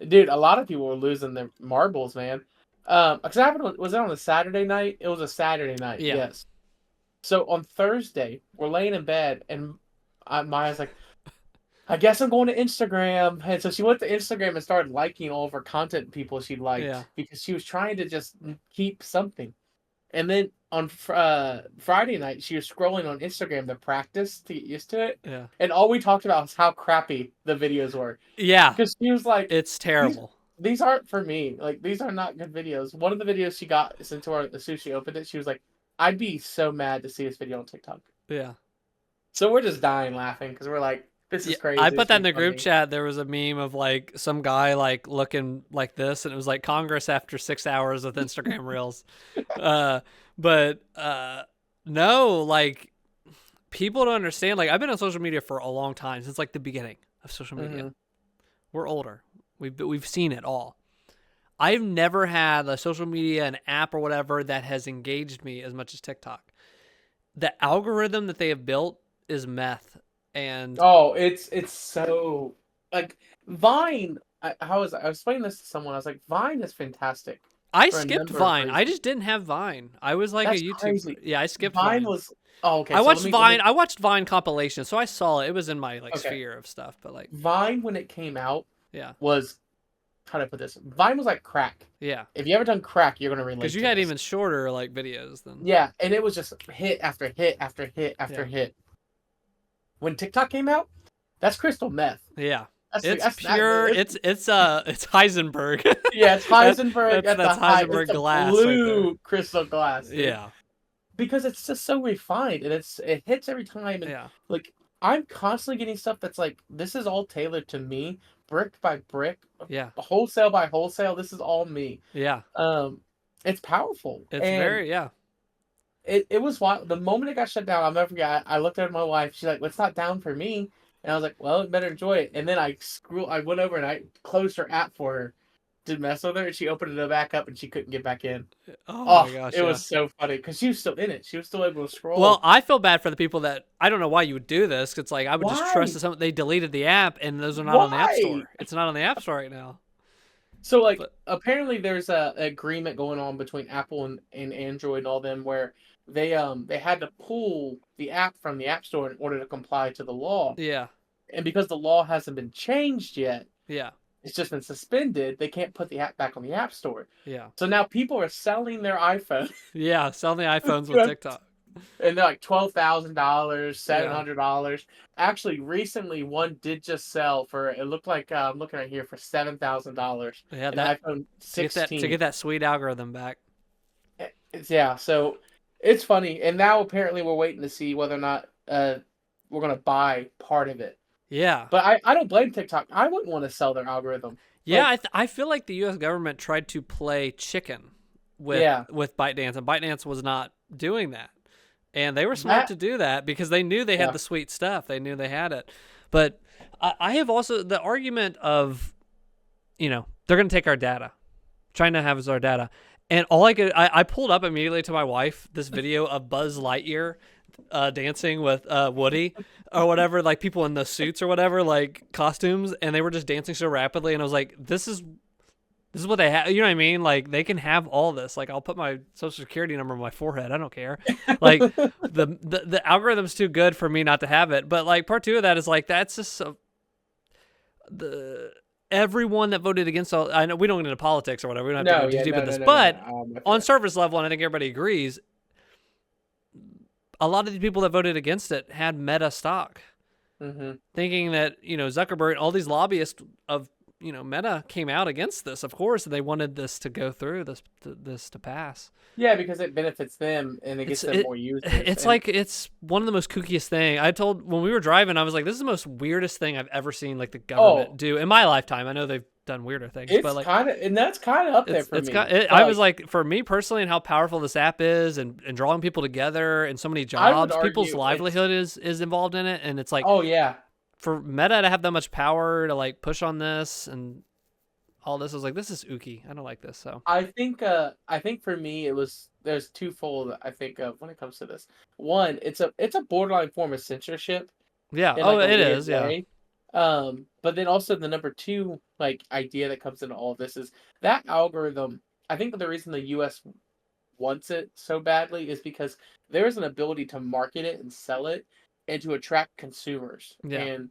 [SPEAKER 2] Dude, a lot of people were losing their marbles, man. Because it happened was it on a Saturday night? It was a Saturday night,
[SPEAKER 1] Yeah.
[SPEAKER 2] yes. So on Thursday, we're laying in bed, and Maya's like, I guess I'm going to Instagram. And so she went to Instagram and started liking all of her content people she
[SPEAKER 1] Yeah.
[SPEAKER 2] liked because she was trying to just keep something. And then on Friday night, she was scrolling on Instagram to practice to get used to it.
[SPEAKER 1] Yeah.
[SPEAKER 2] And all we talked about was how crappy the videos were.
[SPEAKER 1] Yeah.
[SPEAKER 2] Because she was like,
[SPEAKER 1] It's
[SPEAKER 2] these,
[SPEAKER 1] terrible.
[SPEAKER 2] these aren't for me. Like, these are not good videos. One of the videos she got sent to her as soon as she opened it, she was like, I'd be so mad to see this video on TikTok.
[SPEAKER 1] Yeah.
[SPEAKER 2] So we're just dying laughing because we're like, this
[SPEAKER 1] Yeah,
[SPEAKER 2] is crazy.
[SPEAKER 1] I
[SPEAKER 2] It's
[SPEAKER 1] put that
[SPEAKER 2] gonna
[SPEAKER 1] in
[SPEAKER 2] be
[SPEAKER 1] the group
[SPEAKER 2] funny.
[SPEAKER 1] chat. There was a meme of like some guy like looking like this, and it was like Congress after 6 hours with Instagram Reels. Uh, but no, like people don't understand. Like I've been on social media for a long time, since like the beginning of social media.
[SPEAKER 2] Hmm.
[SPEAKER 1] We're older. We've seen it all. I've never had a social media, an app or whatever that has engaged me as much as TikTok. The algorithm that they have built is meth, and
[SPEAKER 2] Oh, it's so like Vine. I was explaining this to someone. I was like, Vine is fantastic
[SPEAKER 1] I
[SPEAKER 2] for a
[SPEAKER 1] skipped
[SPEAKER 2] number of
[SPEAKER 1] Vine. I
[SPEAKER 2] reasons.
[SPEAKER 1] just didn't have Vine. I was like a
[SPEAKER 2] That's
[SPEAKER 1] YouTube.
[SPEAKER 2] crazy.
[SPEAKER 1] Yeah, I skipped
[SPEAKER 2] Vine
[SPEAKER 1] Vine.
[SPEAKER 2] was okay.
[SPEAKER 1] I
[SPEAKER 2] So
[SPEAKER 1] watched Vine. I watched Vine compilations, so I saw it. It was in my like
[SPEAKER 2] okay.
[SPEAKER 1] sphere of stuff. But like,
[SPEAKER 2] Vine when it came out
[SPEAKER 1] yeah,
[SPEAKER 2] was how do I put this? Vine was like crack.
[SPEAKER 1] yeah,
[SPEAKER 2] If you ever done crack, you're gonna
[SPEAKER 1] because
[SPEAKER 2] relate
[SPEAKER 1] you
[SPEAKER 2] to
[SPEAKER 1] had
[SPEAKER 2] this.
[SPEAKER 1] even shorter like videos than
[SPEAKER 2] Yeah, and it was just hit after hit after hit after
[SPEAKER 1] yeah,
[SPEAKER 2] hit. When TikTok came out, that's crystal meth.
[SPEAKER 1] yeah.
[SPEAKER 2] That's
[SPEAKER 1] It's
[SPEAKER 2] that's that.
[SPEAKER 1] pure. It's Heisenberg.
[SPEAKER 2] Yeah, it's Heisenberg at the
[SPEAKER 1] That's
[SPEAKER 2] high. It's
[SPEAKER 1] Heisenberg
[SPEAKER 2] the
[SPEAKER 1] glass right there.
[SPEAKER 2] blue crystal glass, dude.
[SPEAKER 1] Yeah,
[SPEAKER 2] Because it's just so refined and it hits every time. And
[SPEAKER 1] yeah,
[SPEAKER 2] like I'm constantly getting stuff that's like this is all tailored to me, brick by brick,
[SPEAKER 1] yeah,
[SPEAKER 2] wholesale by wholesale. This is all me.
[SPEAKER 1] yeah.
[SPEAKER 2] It's powerful,
[SPEAKER 1] It's
[SPEAKER 2] and
[SPEAKER 1] very yeah,
[SPEAKER 2] it was wild. The moment it got shut down, I'll never forget. I looked at my wife. She's like, "Well, it's not down for me," and I was like, "Well, you better enjoy it." And then I went over and I closed her app for her to mess with her, and she opened it back up, and she couldn't get back in.
[SPEAKER 1] Oh my
[SPEAKER 2] Oh,
[SPEAKER 1] gosh,
[SPEAKER 2] it
[SPEAKER 1] yeah.
[SPEAKER 2] was so funny because she was still in it. She was still able to
[SPEAKER 1] Well,
[SPEAKER 2] scroll.
[SPEAKER 1] I feel bad for the people that I don't know why you would do this. It's like I would just trust
[SPEAKER 2] Why?
[SPEAKER 1] that they deleted the app and those are not on the App
[SPEAKER 2] Why?
[SPEAKER 1] Store. It's not on the App Store right now.
[SPEAKER 2] So like
[SPEAKER 1] But
[SPEAKER 2] apparently there's a agreement going on between Apple and Android and all them where they had to pull the app from the App Store in order to comply to the law.
[SPEAKER 1] yeah,
[SPEAKER 2] And because the law hasn't been changed yet,
[SPEAKER 1] yeah,
[SPEAKER 2] it's just been suspended, they can't put the app back on the App Store.
[SPEAKER 1] yeah,
[SPEAKER 2] So now people are selling their iPhone
[SPEAKER 1] yeah. Selling the iPhones with TikTok.
[SPEAKER 2] and they're like $12,000,
[SPEAKER 1] Yeah,
[SPEAKER 2] $700. Actually, recently one did just sell for it looked like I'm looking right here for $7,000
[SPEAKER 1] yeah.
[SPEAKER 2] an
[SPEAKER 1] That
[SPEAKER 2] iPhone
[SPEAKER 1] to
[SPEAKER 2] 16.
[SPEAKER 1] get that sweet algorithm back.
[SPEAKER 2] Yeah, so it's funny, and now apparently we're waiting to see whether or not we're gonna buy part of it.
[SPEAKER 1] Yeah,
[SPEAKER 2] But I don't blame TikTok. I wouldn't want to sell their algorithm.
[SPEAKER 1] yeah.
[SPEAKER 2] Like,
[SPEAKER 1] I feel like the U.S. government tried to play chicken
[SPEAKER 2] yeah,
[SPEAKER 1] with ByteDance, and ByteDance was not doing that. And they were smart
[SPEAKER 2] That
[SPEAKER 1] to do that because they knew they had
[SPEAKER 2] yeah.
[SPEAKER 1] the sweet stuff. They knew they had it. But I have also the argument of, they're going to take our data. Trying to have is our data. And all I pulled up immediately to my wife this video of Buzz Lightyear dancing with Woody or whatever, like people in the suits or whatever, like costumes, and they were just dancing so rapidly. And I was like, this is what they have. You know what I mean? Like they can have all this. Like I'll put my social security number on my forehead. I don't care. Like the algorithm's too good for me not to have it. But like part two of that is like that's just everyone that voted against all. I know we don't get into politics or whatever. We don't have to go too deep into this. But on surface level, and I think everybody agrees, a lot of the people that voted against it had Meta stock, thinking that Zuckerberg and all these lobbyists of Meta came out against this, of course, and they wanted this to go through, this to pass.
[SPEAKER 2] Yeah, because it benefits them and it gets them more users.
[SPEAKER 1] It's like it's one of the most kookiest thing. I told when we were driving, I was like, "This is the most weirdest thing I've ever seen like the government do in my lifetime." I know they've done weirder things,
[SPEAKER 2] it's
[SPEAKER 1] but like
[SPEAKER 2] that's kind of up there for me.
[SPEAKER 1] I was like, for me personally, and how powerful this app is, and drawing people together, and so many jobs, people's livelihood is involved in it, and it's like,
[SPEAKER 2] oh yeah. For
[SPEAKER 1] Meta to have that much power to like push on this and all this, I was like, this is ooky. I don't like this. So
[SPEAKER 2] I think for me there's twofold. I think of when it comes to this. One, it's a borderline form of censorship.
[SPEAKER 1] Yeah.
[SPEAKER 2] Like
[SPEAKER 1] it is.
[SPEAKER 2] Way. Yeah. But then also the number two like idea that comes into all of this is that algorithm. I think that the reason the U.S. wants it so badly is because there is an ability to market it and sell it and to attract consumers.
[SPEAKER 1] Yeah.
[SPEAKER 2] And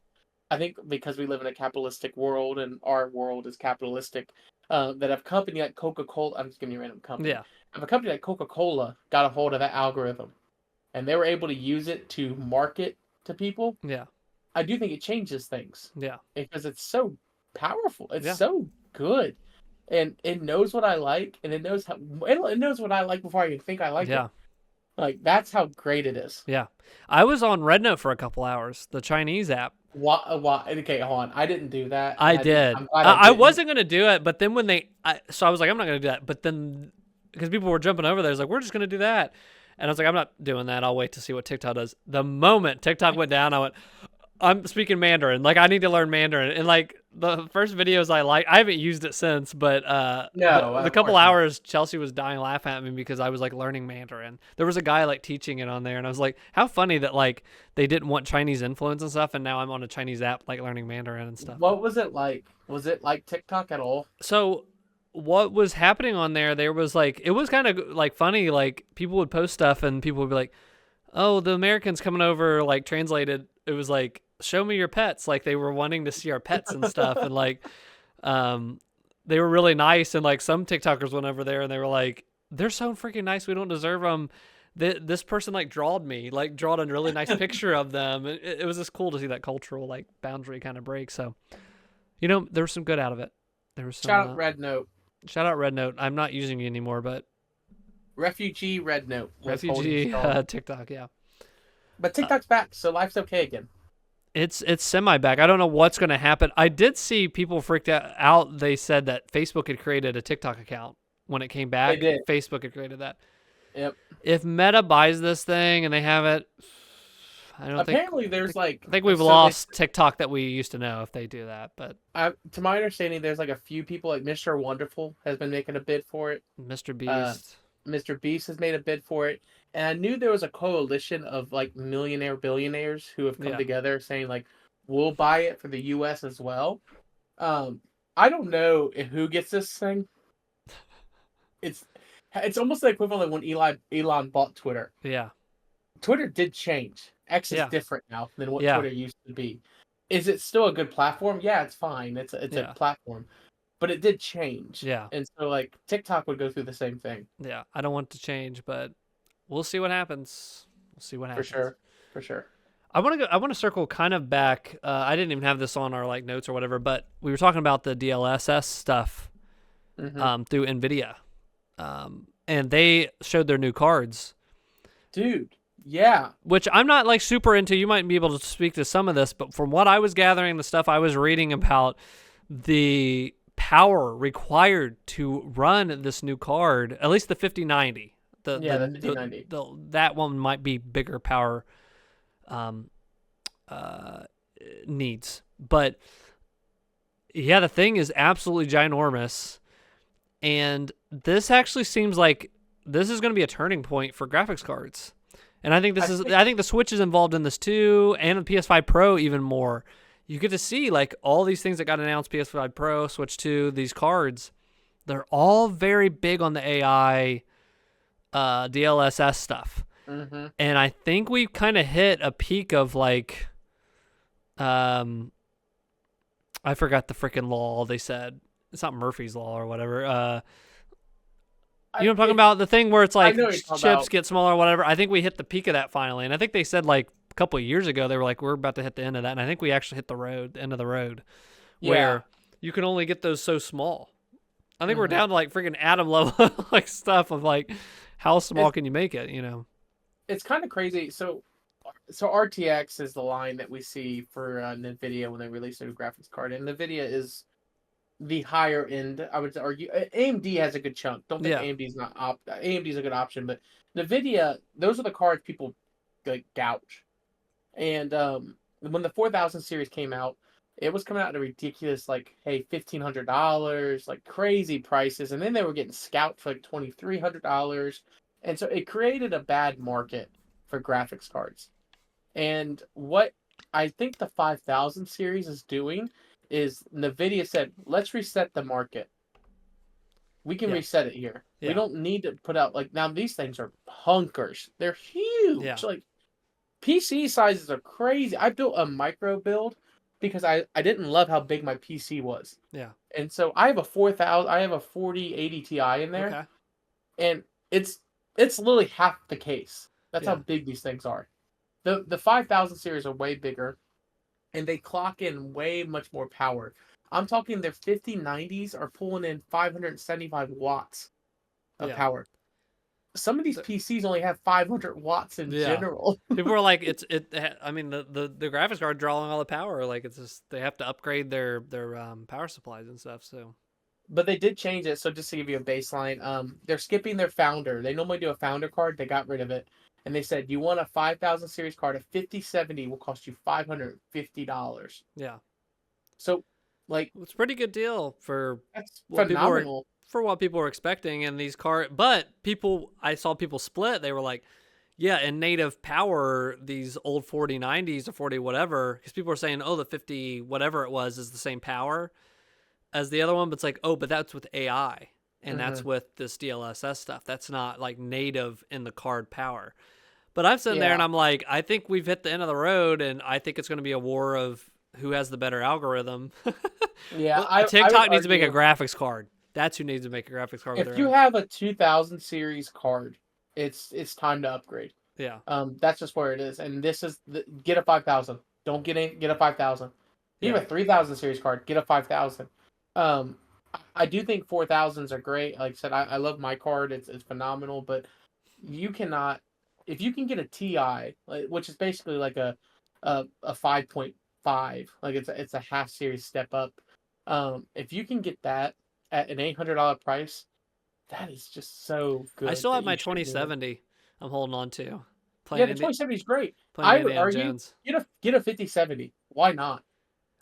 [SPEAKER 2] I think because we live in a capitalistic world and our world is capitalistic, that a company like Coca-Cola, I'm just giving you a random company.
[SPEAKER 1] Yeah.
[SPEAKER 2] If a company like Coca-Cola got a hold of that algorithm and they were able to use it to market to people,
[SPEAKER 1] yeah,
[SPEAKER 2] I do think it changes things.
[SPEAKER 1] Yeah.
[SPEAKER 2] Because it's so powerful. It's so good. And it knows what I like and it knows what I like before I even think I like it. Like, that's how great it is.
[SPEAKER 1] Yeah. I was on RedNote for a couple hours, the Chinese app.
[SPEAKER 2] Why? Okay, hold on. I didn't do that.
[SPEAKER 1] I did. I wasn't going to do it, but then when so I was like, I'm not going to do that. But then, because people were jumping over there, I was like, we're just going to do that. And I was like, I'm not doing that. I'll wait to see what TikTok does. The moment TikTok went down, I went, I'm speaking Mandarin. Like, I need to learn Mandarin. And like the first videos I haven't used it since, but the couple hours Chelsea was dying laughing at me because I was like learning Mandarin. There was a guy like teaching it on there, and I was like, how funny that like they didn't want Chinese influence and stuff, and now I'm on a Chinese app like learning Mandarin and stuff.
[SPEAKER 2] What was it like? Was it like TikTok at all?
[SPEAKER 1] So what was happening on there was like, it was kind of like funny, like people would post stuff and people would be like, oh, the Americans coming over, like translated, it was like, show me your pets. Like they were wanting to see our pets and stuff. And like, they were really nice. And like some TikTokers went over there and they were like, they're so freaking nice. We don't deserve them. This person like drawed a really nice picture of them. It was just cool to see that cultural like boundary kind of break. So, there was some good out of it. There was some,
[SPEAKER 2] shout out RedNote.
[SPEAKER 1] Shout out RedNote. I'm not using it anymore, but
[SPEAKER 2] Refugee RedNote.
[SPEAKER 1] Refugee TikTok. Yeah.
[SPEAKER 2] But TikTok's back. So life's okay again.
[SPEAKER 1] It's semi back. I don't know what's going to happen. I did see people freaked out. They said that Facebook had created a TikTok account when it came back.
[SPEAKER 2] They did.
[SPEAKER 1] Facebook had created that.
[SPEAKER 2] Yep.
[SPEAKER 1] If Meta buys this thing and they have it,
[SPEAKER 2] apparently there's like.
[SPEAKER 1] I think we've lost TikTok that we used to know if they do that. But
[SPEAKER 2] to my understanding, there's like a few people like Mr. Wonderful has been making a bid for it.
[SPEAKER 1] Mr. Beast.
[SPEAKER 2] Mr. Beast has made a bid for it. And I knew there was a coalition of like billionaires who have come together saying like, we'll buy it for the US as well. I don't know who gets this thing. It's almost the equivalent of when Elon bought Twitter.
[SPEAKER 1] Yeah.
[SPEAKER 2] Twitter did change. X is different now than what Twitter used to be. Is it still a good platform? Yeah, it's fine. It's a platform. But it did change.
[SPEAKER 1] Yeah.
[SPEAKER 2] And so like TikTok would go through the same thing.
[SPEAKER 1] Yeah. I don't want to change, but we'll see what happens.
[SPEAKER 2] For sure. I
[SPEAKER 1] want to circle kind of back. I didn't even have this on our like notes or whatever, but we were talking about the DLSS stuff through NVIDIA. And they showed their new cards.
[SPEAKER 2] Dude, yeah.
[SPEAKER 1] Which I'm not like super into. You might be able to speak to some of this, but from what I was gathering, the stuff I was reading about, the power required to run this new card, at least the 5090,
[SPEAKER 2] Yeah, the 5090.
[SPEAKER 1] that one might be bigger power um, uh, needs. But yeah, the thing is absolutely ginormous, and this actually seems like this is going to be a turning point for graphics cards. And I think I think the Switch is involved in this too, and the PS5 Pro even more. You get to see like all these things that got announced: PS5 Pro, Switch 2, these cards. They're all very big on the AI, DLSS stuff.
[SPEAKER 2] Mm-hmm.
[SPEAKER 1] And I think we've kind of hit a peak of like, I forgot the freaking law they said. It's not Murphy's Law or whatever. You know what I'm talking about? The thing where it's like chips get smaller or whatever. I think we hit the peak of that finally. And I think they said like a couple of years ago, they were like, we're about to hit the end of that. And I think we actually hit the end of the road where you can only get those so small. I think we're down to like freaking atom level like stuff of like how small can you make it, you know?
[SPEAKER 2] It's kind of crazy. So RTX is the line that we see for NVIDIA when they release a new graphics card. And NVIDIA is the higher end, I would argue. AMD has a good chunk. Don't think AMD's not AMD's a good option, but NVIDIA, those are the cards people like gouge. And when the 4000 series came out, it was coming out at a ridiculous like, hey, $1,500, like crazy prices, and then they were getting scalped for like $2,300, and so it created a bad market for graphics cards. And what I think the 5000 series is doing is NVIDIA said, let's reset the market. We can reset it here. We don't need to put out like now these things are hunkers. They're huge.
[SPEAKER 1] Yeah.
[SPEAKER 2] Like PC sizes are crazy. I built a micro build because I didn't love how big my PC was.
[SPEAKER 1] Yeah.
[SPEAKER 2] And so I have a 4080 Ti in there.
[SPEAKER 1] Okay.
[SPEAKER 2] And it's literally half the case. That's how big these things are. The 5000 series are way bigger. And they clock in way much more power. I'm talking their 5090s are pulling in 575 watts of power. Some of these PCs only have 500 watts in general.
[SPEAKER 1] People are like, I mean, the graphics card drawing all the power. Like it's just they have to upgrade their power supplies and stuff. So,
[SPEAKER 2] but they did change it. So just to give you a baseline, they're skipping their founder. They normally do a founder card. They got rid of it. And they said, you want a 5000 series card, a 5070 will cost you $550.
[SPEAKER 1] Yeah.
[SPEAKER 2] So, like...
[SPEAKER 1] It's a pretty good deal for...
[SPEAKER 2] That's phenomenal.
[SPEAKER 1] For what people were expecting in these cards. But I saw people split. They were like, yeah, in native power, these old 4090s or 40 whatever, because people were saying, oh, the 50 whatever it was is the same power as the other one. But it's like, oh, but that's with AI. And that's with this DLSS stuff. That's not like native in the card power. But I'm sitting there and I'm like, I think we've hit the end of the road, and I think it's going to be a war of who has the better algorithm.
[SPEAKER 2] Yeah,
[SPEAKER 1] TikTok needs to make a graphics card. That's who needs to make a graphics card.
[SPEAKER 2] If you have a 2000 series card, it's time to upgrade.
[SPEAKER 1] Yeah.
[SPEAKER 2] That's just where it is. And this is get a 5000. Don't get a 5000. You have a 3000 series card, get a 5000. I do think 4000s are great. Like I said, I love my card. It's phenomenal, but you cannot, if you can get a TI, which is basically like a 5.5, like it's a half series step up. If you can get that at an $800 price, that is just so good.
[SPEAKER 1] I still have my 2070. I'm holding on to.
[SPEAKER 2] The 2070 is great. I would argue get a 5070. Why not?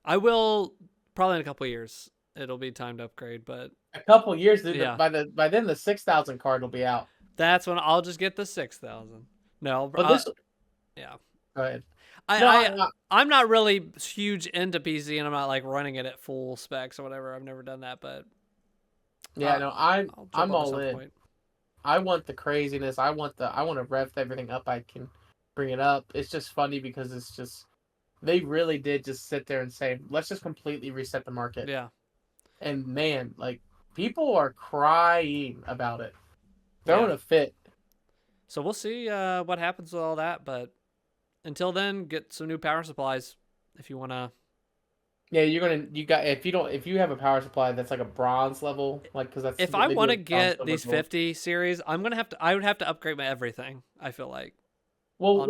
[SPEAKER 1] I will probably in a couple of years. It'll be time to upgrade, but
[SPEAKER 2] a couple of years, dude. By then the 6000 card will be out.
[SPEAKER 1] That's when I'll just get the 6000. No,
[SPEAKER 2] but this. Go ahead.
[SPEAKER 1] I'm not really huge into PC, and I'm not like running it at full specs or whatever. I've never done that, but
[SPEAKER 2] I'm all in. Point. I want the craziness. I want to rev everything up. I can bring it up. It's just funny because it's just they really did just sit there and say, let's just completely reset the market.
[SPEAKER 1] Yeah.
[SPEAKER 2] And man, like people are crying about it. Throwing a fit.
[SPEAKER 1] So we'll see what happens with all that, but until then, get some new power supplies if you want to. Yeah,
[SPEAKER 2] if you have a power supply that's like a bronze level, like because that's
[SPEAKER 1] if I want to get these 50 series, I would have to upgrade my everything. I feel like.
[SPEAKER 2] Well,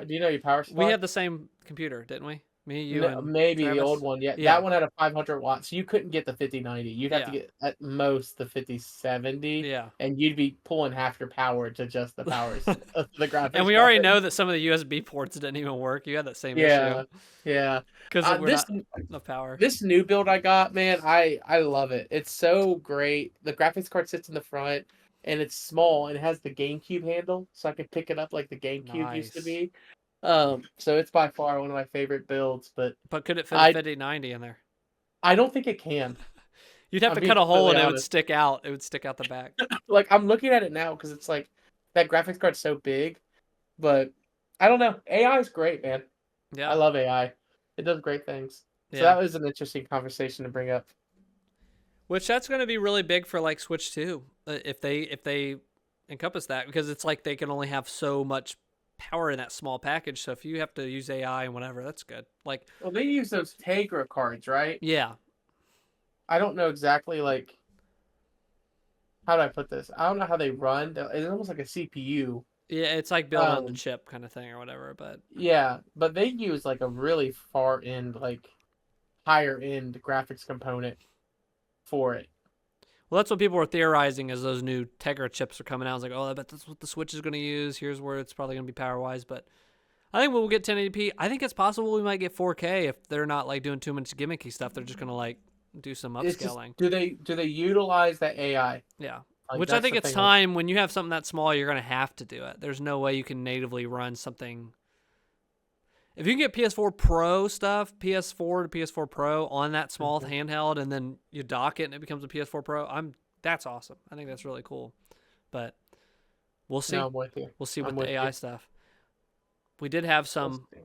[SPEAKER 2] do you know your power supply?
[SPEAKER 1] We had the same computer, didn't we? Me, you, and
[SPEAKER 2] Maybe the old
[SPEAKER 1] Travis.
[SPEAKER 2] one. Yeah, that
[SPEAKER 1] Yeah,
[SPEAKER 2] one had a 500 watts. So you couldn't get the 5090. You'd have to
[SPEAKER 1] yeah,
[SPEAKER 2] get at most the 5070,
[SPEAKER 1] yeah.
[SPEAKER 2] and you'd be pulling half your power to just the powers of the
[SPEAKER 1] And
[SPEAKER 2] graphics
[SPEAKER 1] we already
[SPEAKER 2] card.
[SPEAKER 1] know that some of the USB ports didn't even work. You had that same issue
[SPEAKER 2] Yeah, yeah.
[SPEAKER 1] because we're
[SPEAKER 2] This
[SPEAKER 1] not enough power.
[SPEAKER 2] this new build I got, man, I love it. It's so great. The graphics card sits in the front, and it's small, and it has the GameCube handle, so I can pick it up like the GameCube used to
[SPEAKER 1] Nice.
[SPEAKER 2] be. So it's by far one of my favorite builds. But
[SPEAKER 1] But could it fit a
[SPEAKER 2] I
[SPEAKER 1] 5090 in there?
[SPEAKER 2] I don't think it can.
[SPEAKER 1] You'd have
[SPEAKER 2] I'm
[SPEAKER 1] to
[SPEAKER 2] being
[SPEAKER 1] cut a hole
[SPEAKER 2] completely
[SPEAKER 1] and it would
[SPEAKER 2] honest.
[SPEAKER 1] stick out. It would stick out the back.
[SPEAKER 2] Like I'm looking at it now because it's like that graphics card's so big, but I don't know. AI is great, man. I
[SPEAKER 1] Yeah,
[SPEAKER 2] love AI. It does great things. So
[SPEAKER 1] yeah.
[SPEAKER 2] that was an interesting conversation to bring up.
[SPEAKER 1] Which that's going to be really big for like Switch 2 if they encompass that because it's like they can only have so much power in that small package. So if you have to use AI and whatever, that's good. Like,
[SPEAKER 2] Well, they use those Tegra cards, right?
[SPEAKER 1] yeah,
[SPEAKER 2] I don't know exactly like how do I put this? I don't know how they run. It's almost like a CPU.
[SPEAKER 1] yeah, it's like built on the
[SPEAKER 2] Um,
[SPEAKER 1] chip kind of thing or whatever. But
[SPEAKER 2] yeah, but they use like a really far end, like higher end graphics component for it.
[SPEAKER 1] well, that's what people were theorizing as those new Tegra chips are coming out. I was like, oh, I bet that's what the Switch is going to use. Here's where it's probably going to be power wise. But I think we'll get 1080p. I think it's possible we might get 4K if they're not like doing too much gimmicky stuff. They're just going to like do some
[SPEAKER 2] It's just
[SPEAKER 1] upscaling.
[SPEAKER 2] do they utilize that AI?
[SPEAKER 1] Yeah.
[SPEAKER 2] Like
[SPEAKER 1] Which I
[SPEAKER 2] that's
[SPEAKER 1] think
[SPEAKER 2] the
[SPEAKER 1] it's
[SPEAKER 2] thing. Like,
[SPEAKER 1] time when you have something that small, you're going to have to do it. There's no way you can natively run something. If you can get PS4 Pro stuff, PS4 to PS4 Pro on that small
[SPEAKER 2] mhm.
[SPEAKER 1] handheld, and then you dock it and it becomes a PS4 Pro, that's awesome. I think that's really cool. But we'll
[SPEAKER 2] No,
[SPEAKER 1] see.
[SPEAKER 2] I'm with you.
[SPEAKER 1] We'll see
[SPEAKER 2] I'm
[SPEAKER 1] with the
[SPEAKER 2] with
[SPEAKER 1] AI
[SPEAKER 2] you.
[SPEAKER 1] stuff. We did have
[SPEAKER 2] We'll
[SPEAKER 1] some
[SPEAKER 2] see.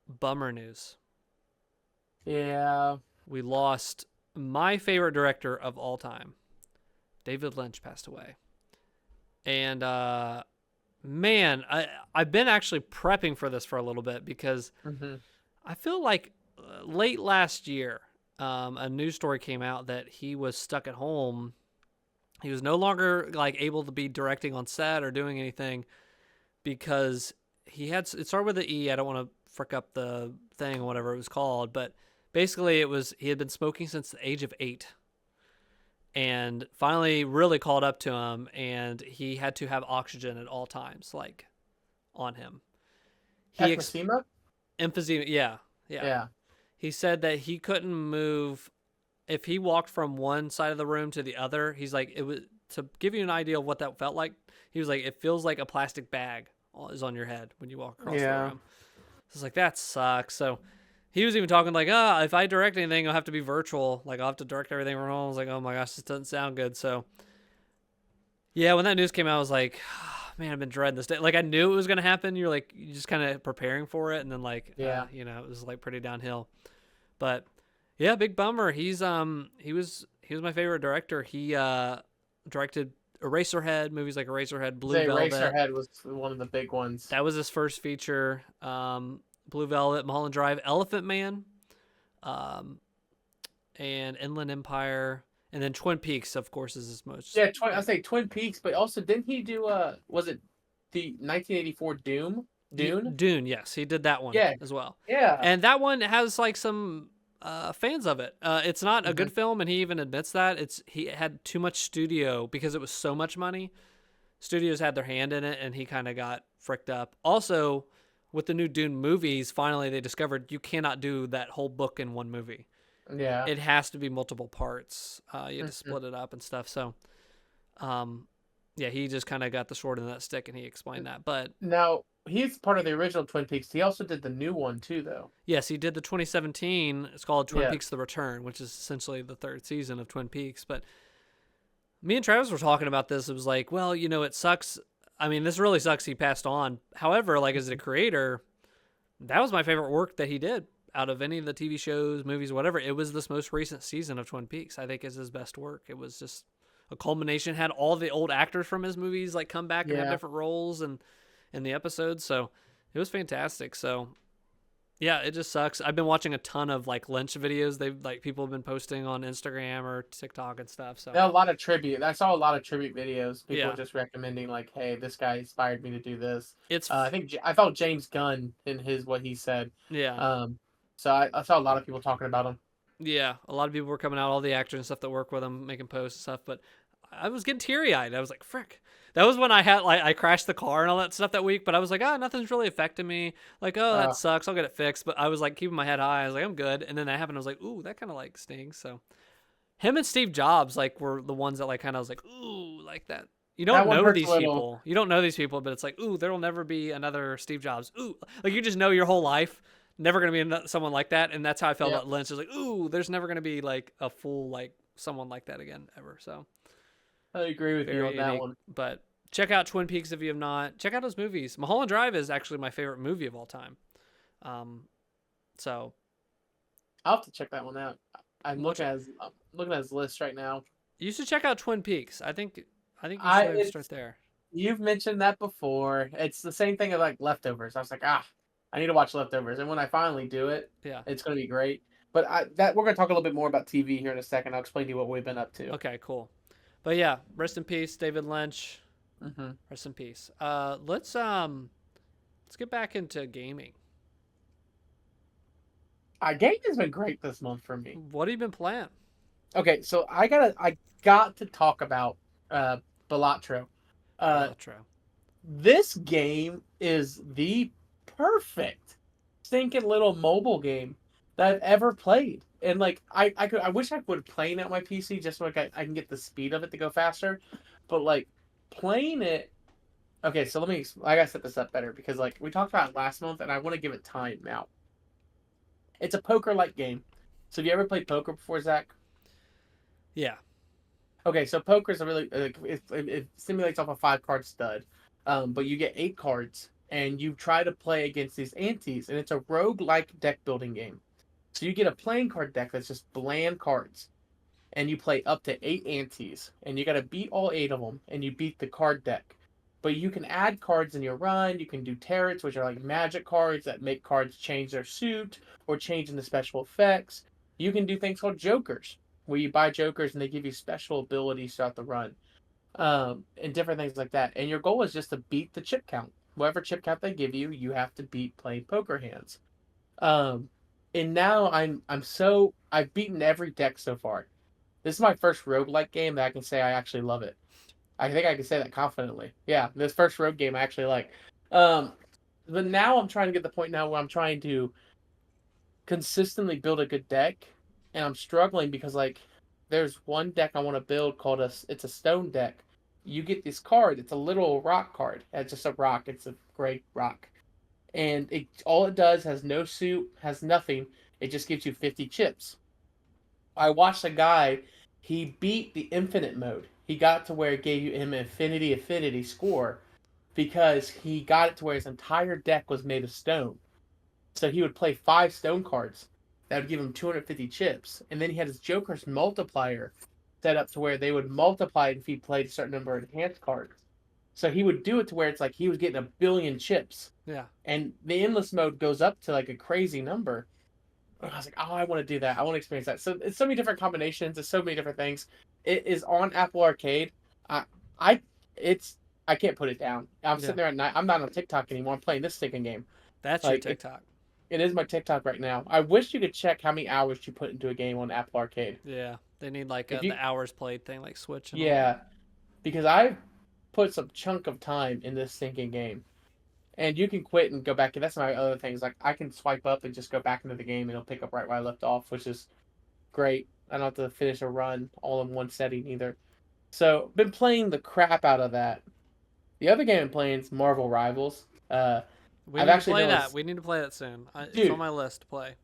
[SPEAKER 1] bummer news.
[SPEAKER 2] Yeah.
[SPEAKER 1] We lost my favorite director of all time. David Lynch passed away. And man, I've been actually prepping for this for a little bit because
[SPEAKER 2] Hmm.
[SPEAKER 1] I feel like late last year, a news story came out that he was stuck at home. He was no longer like able to be directing on set or doing anything because he had it started with the E. I don't want to frick up the thing or whatever it was called, but basically it was he had been smoking since the age of 8 and finally really called up to him and he had to have oxygen at all times like on him. He
[SPEAKER 2] Emphysema?
[SPEAKER 1] emphysema, yeah, yeah.
[SPEAKER 2] Yeah.
[SPEAKER 1] He said that he couldn't move if he walked from one side of the room to the other. He's like it was to give you an idea of what that felt like. He was like it feels like a plastic bag is on your head when you walk across the
[SPEAKER 2] Yeah.
[SPEAKER 1] room. So it's like that sucks. So he was even talking like, if I direct anything, it'll have to be virtual. Like I'll have to direct everything from home. I was like, oh my gosh, this doesn't sound good. So yeah, when that news came out, I was like, man, I've been dreading this day. Like I knew it was gonna happen. You're like, you just kind of preparing for it, and then like,
[SPEAKER 2] Yeah.
[SPEAKER 1] it was like pretty downhill. But yeah, big bummer. He was my favorite director. He directed Eraserhead movies like Eraserhead, Blue
[SPEAKER 2] Say
[SPEAKER 1] Velvet.
[SPEAKER 2] Racerhead was one of the big ones.
[SPEAKER 1] That was his first feature. Blue Velvet, Mulholland Drive, Elephant Man, um, and Inland Empire, and then Twin Peaks, of course, is his most.
[SPEAKER 2] Yeah, I say Twin Peaks, but also didn't he do was it the 1984 Dune?
[SPEAKER 1] Dune, yes, he did that one
[SPEAKER 2] Yeah.
[SPEAKER 1] as well,
[SPEAKER 2] Yeah.
[SPEAKER 1] and that one has like some fans of it. It's not a
[SPEAKER 2] Hmm.
[SPEAKER 1] good film, and he even admits that he had too much studio because it was so much money. Studios had their hand in it, and he kind of got fricked up. Also, with the new Dune movies, finally they discovered you cannot do that whole book in one movie.
[SPEAKER 2] Yeah.
[SPEAKER 1] It has to be multiple parts. You have to
[SPEAKER 2] Mhm.
[SPEAKER 1] split it up and stuff. So, um, yeah, he just kind of got the short end of that stick, and he explained that. But
[SPEAKER 2] Now he's part of the original Twin Peaks. He also did the new one too, though.
[SPEAKER 1] yes, he did the 2017. It's called Twin
[SPEAKER 2] Yeah.
[SPEAKER 1] Peaks: The Return, which is essentially the third season of Twin Peaks. But me and Travis were talking about this. It was like, well, it sucks. I mean, this really sucks. He passed on. However, like as a creator, that was my favorite work that he did out of any of the TV shows, movies, whatever. It was this most recent season of Twin Peaks. I think is his best work. It was just a culmination. Had all the old actors from his movies like come back and have
[SPEAKER 2] Yeah.
[SPEAKER 1] different roles and in the episodes. So it was fantastic. So yeah, it just sucks. I've been watching a ton of like Lynch videos. They've like people have been posting on Instagram or TikTok and stuff. So
[SPEAKER 2] There are a lot of tribute. I saw a lot of tribute videos. People
[SPEAKER 1] yeah,
[SPEAKER 2] were just recommending like, "Hey, this guy inspired me to do this."
[SPEAKER 1] it's
[SPEAKER 2] I think I felt James Gunn in his what he said.
[SPEAKER 1] yeah.
[SPEAKER 2] Um, So I saw a lot of people talking about him.
[SPEAKER 1] Yeah, a lot of people were coming out, all the actors and stuff that work with him, making posts and stuff. But I was getting teary eyed. I was like, frick. That was when I had like I crashed the car and all that stuff that week. But I was like, nothing's really affecting me. Like, oh, that
[SPEAKER 2] Uh,
[SPEAKER 1] sucks. I'll get it fixed. But I was like keeping my head high. I was like, I'm good. And then that happened. I was like, ooh, that kind of like stings. So him and Steve Jobs like were the ones that like kind of was like, ooh, like that. You
[SPEAKER 2] that
[SPEAKER 1] don't
[SPEAKER 2] one
[SPEAKER 1] know
[SPEAKER 2] hurts a
[SPEAKER 1] these
[SPEAKER 2] little.
[SPEAKER 1] people. You don't know these people, but it's like, ooh, there will never be another Steve Jobs. Ooh, like you just know your whole life, never gonna be someone like that, and that's how I felt
[SPEAKER 2] Yeah,
[SPEAKER 1] about Lynch. It's like, ooh, there's never gonna be like a full like someone like that again ever. So
[SPEAKER 2] I agree with you
[SPEAKER 1] very
[SPEAKER 2] on that
[SPEAKER 1] unique.
[SPEAKER 2] one.
[SPEAKER 1] But check out Twin Peaks if you have not. Check out those movies. Mulholland Drive is actually my favorite movie of all time. Um, so
[SPEAKER 2] I'll have to check that one out.
[SPEAKER 1] watch it.
[SPEAKER 2] I'm looking at his list right now.
[SPEAKER 1] You should check out Twin Peaks. I think you
[SPEAKER 2] I
[SPEAKER 1] should start
[SPEAKER 2] it's
[SPEAKER 1] there.
[SPEAKER 2] You've mentioned that before. It's the same thing as like Leftovers. I was like, I need to watch Leftovers, and when I finally do it,
[SPEAKER 1] Yeah.
[SPEAKER 2] it's gonna be great. But we're gonna talk a little bit more about TV here in a second. I'll explain to you what we've been up to.
[SPEAKER 1] Okay. Cool. But yeah, rest in peace, David Lynch.
[SPEAKER 2] Hmm.
[SPEAKER 1] Rest in peace. Let's get back into gaming.
[SPEAKER 2] Gaming has been great this month for me.
[SPEAKER 1] What have you been playing?
[SPEAKER 2] Okay, so I got to talk about Balatro. Uh,
[SPEAKER 1] Balatro.
[SPEAKER 2] this game is the perfect stinking little mobile game that I've ever played. And like I wish I would play it on my PC just so I can get the speed of it to go faster. But like playing it. Okay, so I gotta set this up better because like we talked about it last month and I want to give it time now. It's a poker like game. So have you ever played poker before, Zach?
[SPEAKER 1] Yeah.
[SPEAKER 2] Okay, so poker is a really it simulates off a 5 card stud, but you get 8 cards and you try to play against these antes, and it's a rogue like deck building game. So you get a playing card deck that's just bland cards, and you play up to 8 antes, and you got to beat all 8 of them, and you beat the card deck. But you can add cards in your run. You can do tarets, which are like magic cards that make cards change their suit or change into special effects. You can do things called jokers, where you buy jokers and they give you special abilities throughout the run, and different things like that. And your goal is just to beat the chip count. Whatever chip count they give you, you have to beat playing poker hands. Um, and now I've beaten every deck so far. This is my first roguelike game that I can say I actually love it. I think I can say that confidently. Yeah, this first rogue game I actually like. Um, but now I'm trying to get the point now where I'm trying to consistently build a good deck, and I'm struggling because like there's one deck I want to build called it's a stone deck. You get this card. It's a little rock card. It's just a rock. It's a gray rock, and it all it does has no suit, has nothing. It just gives you 50 chips. I watched a guy. He beat the infinite mode. He got to where it gave him infinity score because he got it to where his entire deck was made of stone. So he would play 5 stone cards. That would give him 250 chips. And then he had his Joker's multiplier set up to where they would multiply if he played a certain number of enhanced cards. So he would do it to where it's like he was getting 1 billion chips.
[SPEAKER 1] Yeah.
[SPEAKER 2] And the endless mode goes up to like a crazy number. And I was like, oh, I want to do that. I want to experience that. So it's so many different combinations. It's so many different things. It is on Apple Arcade. I, I, it's I can't put it down. I'm
[SPEAKER 1] Yeah.
[SPEAKER 2] sitting there at night. I'm not on TikTok anymore. I'm playing this stinking game.
[SPEAKER 1] That's your
[SPEAKER 2] Like
[SPEAKER 1] TikTok.
[SPEAKER 2] it is my TikTok right now. I wish you could check how many hours you put into a game on Apple Arcade.
[SPEAKER 1] Yeah. They need like
[SPEAKER 2] If
[SPEAKER 1] the
[SPEAKER 2] you,
[SPEAKER 1] hours played thing, like Switch and all that.
[SPEAKER 2] yeah, because I put some chunk of time in this stinking game, and you can quit and go back. And that's my other things. Like I can swipe up and just go back into the game, and it'll pick up right where I left off, which is great. I don't have to finish a run all in one setting either. So been playing the crap out of that. The other game I'm playing is Marvel Rivals.
[SPEAKER 1] We
[SPEAKER 2] I've
[SPEAKER 1] need to
[SPEAKER 2] actually
[SPEAKER 1] play that.
[SPEAKER 2] noticed,
[SPEAKER 1] We need to play that soon. It's on
[SPEAKER 2] dude.
[SPEAKER 1] my list to play.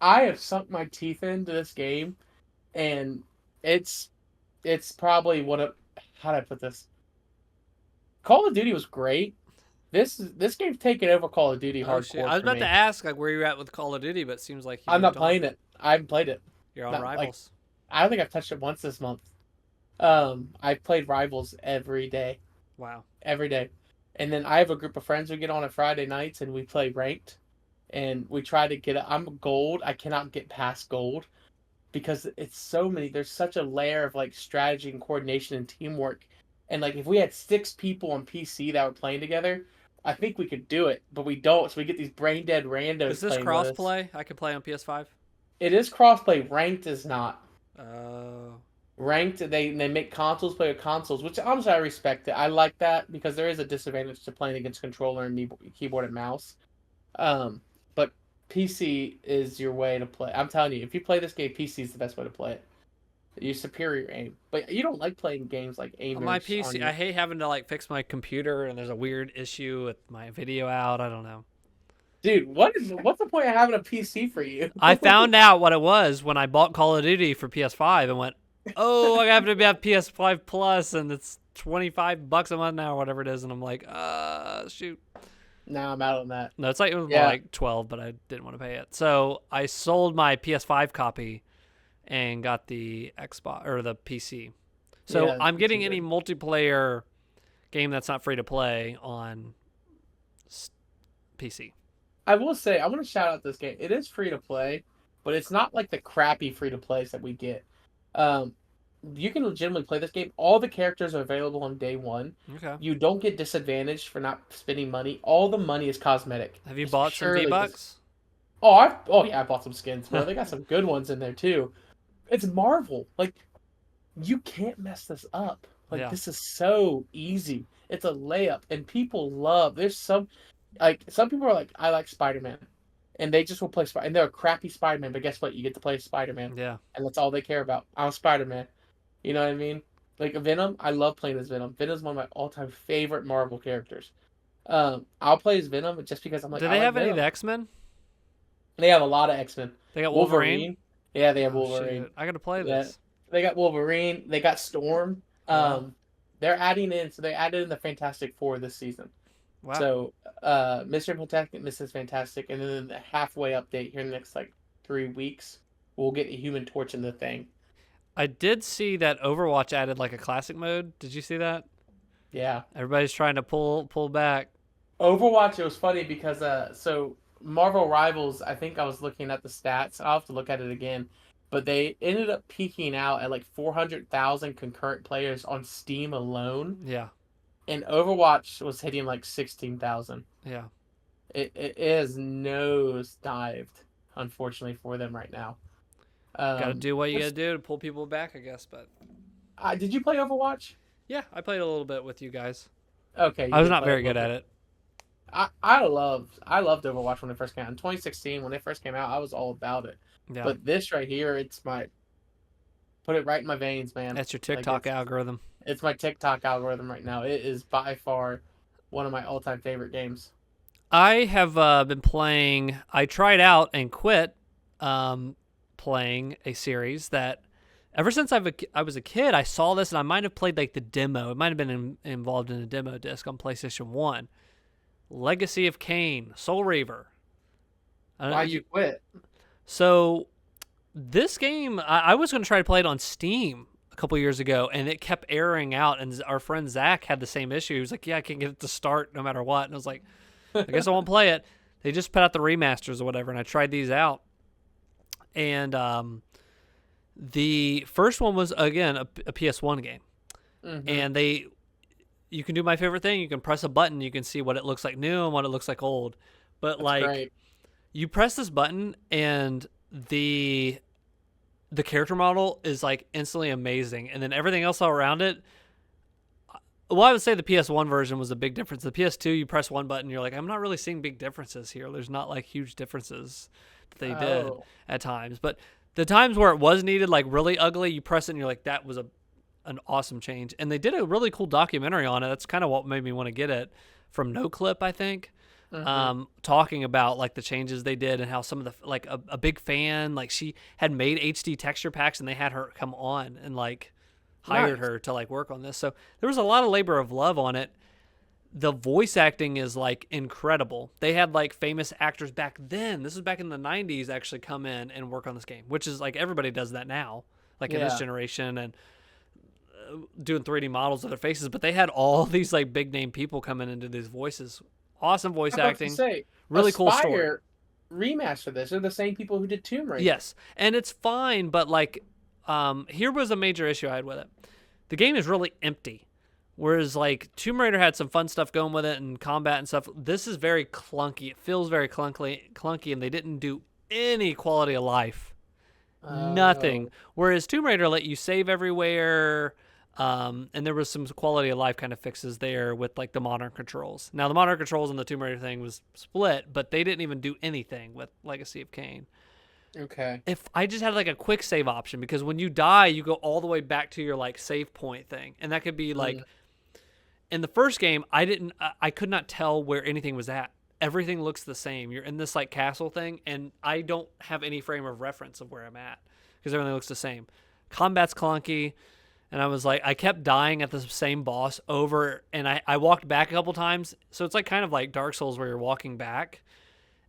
[SPEAKER 2] I have sunk my teeth into this game, and it's it's probably one of how do I put this? Call of Duty was great. This game's taken over Call of Duty
[SPEAKER 1] Oh shit!
[SPEAKER 2] hardcore
[SPEAKER 1] I was
[SPEAKER 2] for
[SPEAKER 1] about to
[SPEAKER 2] me.
[SPEAKER 1] ask like where you're at with Call of Duty, but it seems like you
[SPEAKER 2] I'm
[SPEAKER 1] moved
[SPEAKER 2] not
[SPEAKER 1] on.
[SPEAKER 2] playing it. I haven't played it.
[SPEAKER 1] You're on
[SPEAKER 2] Not like
[SPEAKER 1] Rivals.
[SPEAKER 2] I don't think I've touched it once this month. I've played Rivals every day,
[SPEAKER 1] Wow.
[SPEAKER 2] every day, and then I have a group of friends who get on Friday nights and we play ranked, and we try to get. I'm gold. I cannot get past gold because it's so many. There's such a layer of like strategy and coordination and teamwork, and like if we had 6 people on PC that were playing together, I think we could do it, but we don't. So we get these brain dead
[SPEAKER 1] Is
[SPEAKER 2] randos
[SPEAKER 1] this
[SPEAKER 2] playing with us.
[SPEAKER 1] crossplay? I can play on PS5.
[SPEAKER 2] It is crossplay. Ranked is not.
[SPEAKER 1] Oh,
[SPEAKER 2] Ranked, they make consoles play with consoles, which honestly I respect it. I like that because there is a disadvantage to playing against controller and keyboard and mouse. But PC is your way to play. I'm telling you, if you play this game, PC is the best way to play it. You superior aim, but you don't like playing games like
[SPEAKER 1] on my
[SPEAKER 2] aimers on
[SPEAKER 1] PC,
[SPEAKER 2] your.
[SPEAKER 1] I hate having to like fix my computer, and there's a weird issue with my video out. I don't know.
[SPEAKER 2] Dude, what's the point of having a PC for you?
[SPEAKER 1] I found out what it was when I bought Call of Duty for PS5 and went, oh, I have to have PS5 Plus, and it's $25 a month now, or whatever it is, and I'm like, shoot.
[SPEAKER 2] Nah, I'm out on that.
[SPEAKER 1] No, it's like it was more
[SPEAKER 2] Yeah.
[SPEAKER 1] like 12, but I didn't want to pay it, so I sold my PS5 copy and got the Xbox or the PC. So
[SPEAKER 2] Yeah,
[SPEAKER 1] I'm getting
[SPEAKER 2] PC
[SPEAKER 1] any multiplayer game that's not free to play on PC.
[SPEAKER 2] I will say I want to shout out this game. It is free to play, but it's not like the crappy free to plays that we get. Um, you can legitimately play this game. All the characters are available on day one.
[SPEAKER 1] Okay.
[SPEAKER 2] You don't get disadvantaged for not spending money. All the money is cosmetic.
[SPEAKER 1] Have you
[SPEAKER 2] It's
[SPEAKER 1] bought some
[SPEAKER 2] purely
[SPEAKER 1] V-Bucks?
[SPEAKER 2] oh yeah, I bought some skins, bro. They got some good ones in there too. It's Marvel. Like you can't mess this up. Like
[SPEAKER 1] Yeah.
[SPEAKER 2] this is so easy. It's a layup, and people love. There's some people are like, I like Spider-Man, and they just will play Spider. And they're a crappy Spider-Man, but guess what? You get to play Spider-Man,
[SPEAKER 1] Yeah.
[SPEAKER 2] and that's all they care about. I'm Spider-Man. You know what I mean? Like Venom, I love playing as Venom. Venom's one of my all-time favorite Marvel characters. I'll play as Venom just because I'm like,
[SPEAKER 1] Do
[SPEAKER 2] I
[SPEAKER 1] they
[SPEAKER 2] like
[SPEAKER 1] have any of
[SPEAKER 2] Venom.
[SPEAKER 1] the X-Men?
[SPEAKER 2] They have a lot of X-Men.
[SPEAKER 1] They got Wolverine.
[SPEAKER 2] Yeah, they have
[SPEAKER 1] Oh,
[SPEAKER 2] Wolverine.
[SPEAKER 1] shit. I got to play
[SPEAKER 2] Yeah,
[SPEAKER 1] this.
[SPEAKER 2] they got Wolverine. They got Storm.
[SPEAKER 1] Wow.
[SPEAKER 2] They're adding in, so they added in the Fantastic Four this season.
[SPEAKER 1] Wow.
[SPEAKER 2] So, Mr. Fantastic, Mrs. Fantastic, and then the halfway update here in the next like 3 weeks, we'll get a Human Torch in the thing.
[SPEAKER 1] I did see that Overwatch added like a classic mode. Did you see that?
[SPEAKER 2] Yeah,
[SPEAKER 1] Everybody's trying to pull back.
[SPEAKER 2] Overwatch. It was funny because so Marvel Rivals. I think I was looking at the stats. I'll have to look at it again, but they ended up peaking out at like 400,000 concurrent players on Steam alone,
[SPEAKER 1] Yeah.
[SPEAKER 2] and Overwatch was hitting like 16,000.
[SPEAKER 1] Yeah.
[SPEAKER 2] It is nosedived, unfortunately for them right now.
[SPEAKER 1] Got to do what you got to do to pull people back, I guess. But
[SPEAKER 2] Did you play Overwatch?
[SPEAKER 1] yeah, I played a little bit with you guys.
[SPEAKER 2] Okay, you
[SPEAKER 1] I was
[SPEAKER 2] did
[SPEAKER 1] not
[SPEAKER 2] play
[SPEAKER 1] very
[SPEAKER 2] a
[SPEAKER 1] good
[SPEAKER 2] little
[SPEAKER 1] at
[SPEAKER 2] bit.
[SPEAKER 1] it.
[SPEAKER 2] I loved Overwatch when it first came out. In 2016, when it first came out, I was all about it.
[SPEAKER 1] Yeah.
[SPEAKER 2] But this right here, put it right in my veins, man.
[SPEAKER 1] That's your
[SPEAKER 2] Like,
[SPEAKER 1] TikTok algorithm.
[SPEAKER 2] it's my TikTok algorithm right now. It is by far one of my all-time favorite games.
[SPEAKER 1] I have been playing. I tried out and quit playing a series that ever since I was a kid, I saw this and I might have played like the demo. It might have been involved in a demo disc on PlayStation 1. Legacy of Kain, Soul Reaver.
[SPEAKER 2] Why'd you quit?
[SPEAKER 1] So this game, I was going to try to play it on Steam a couple years ago, and it kept erroring out. And our friend Zach had the same issue. He was like, "Yeah, I can't get it to start no matter what." And I was like, "I guess I won't play it." They just put out the remasters or whatever, and I tried these out. And the first one was again a PS1 game, and you can do my favorite thing. You can press a button, you can see what it looks like new and what it looks like old. But
[SPEAKER 2] That's
[SPEAKER 1] like,
[SPEAKER 2] great.
[SPEAKER 1] you press this button and the character model is like instantly amazing, and then everything else all around it. Well, I would say the PS1 version was a big difference. The PS2, you press one button, you're like, I'm not really seeing big differences here. There's not like huge differences that they did at times. But the times where it was needed, like really ugly, you press it and you're like, that was an awesome change. And they did a really cool documentary on it. That's kind of what made me want to get it, from No Clip, I think. Talking about like the changes they did and how some of the like a big fan, like she had made HD texture packs and they had her come on and like hired her to like work on this. So there was a lot of labor of love on it. The voice acting is like incredible. They had like famous actors back then. This was back in the 90s actually come in and work on this game, which is like everybody does that now, like in this generation, and doing 3D models of their faces. But they had all these like big name people coming into these voices. Awesome voice acting. Really cool story.
[SPEAKER 2] Remaster this. They're the same people who did Tomb Raider.
[SPEAKER 1] Yes, and it's fine, but like, here was a major issue I had with it. The game is really empty. Whereas like Tomb Raider had some fun stuff going with it and combat and stuff. This is very clunky. It feels very clunky, and they didn't do any quality of life. Nothing.
[SPEAKER 2] Oh,
[SPEAKER 1] Whereas Tomb Raider let you save everywhere, and there was some quality of life kind of fixes there with like the modern controls. Now the modern controls on the Tomb Raider thing was split, but they didn't even do anything with Legacy of Kain.
[SPEAKER 2] okay.
[SPEAKER 1] If I just had like a quick save option, because when you die, you go all the way back to your like save point thing, and that could be like in the first game, I could not tell where anything was at. Everything looks the same. You're in this like castle thing, and I don't have any frame of reference of where I'm at because everything looks the same. Combat's clunky, and I was like, I kept dying at the same boss over, and I walked back a couple times, so it's like kind of like Dark Souls where you're walking back,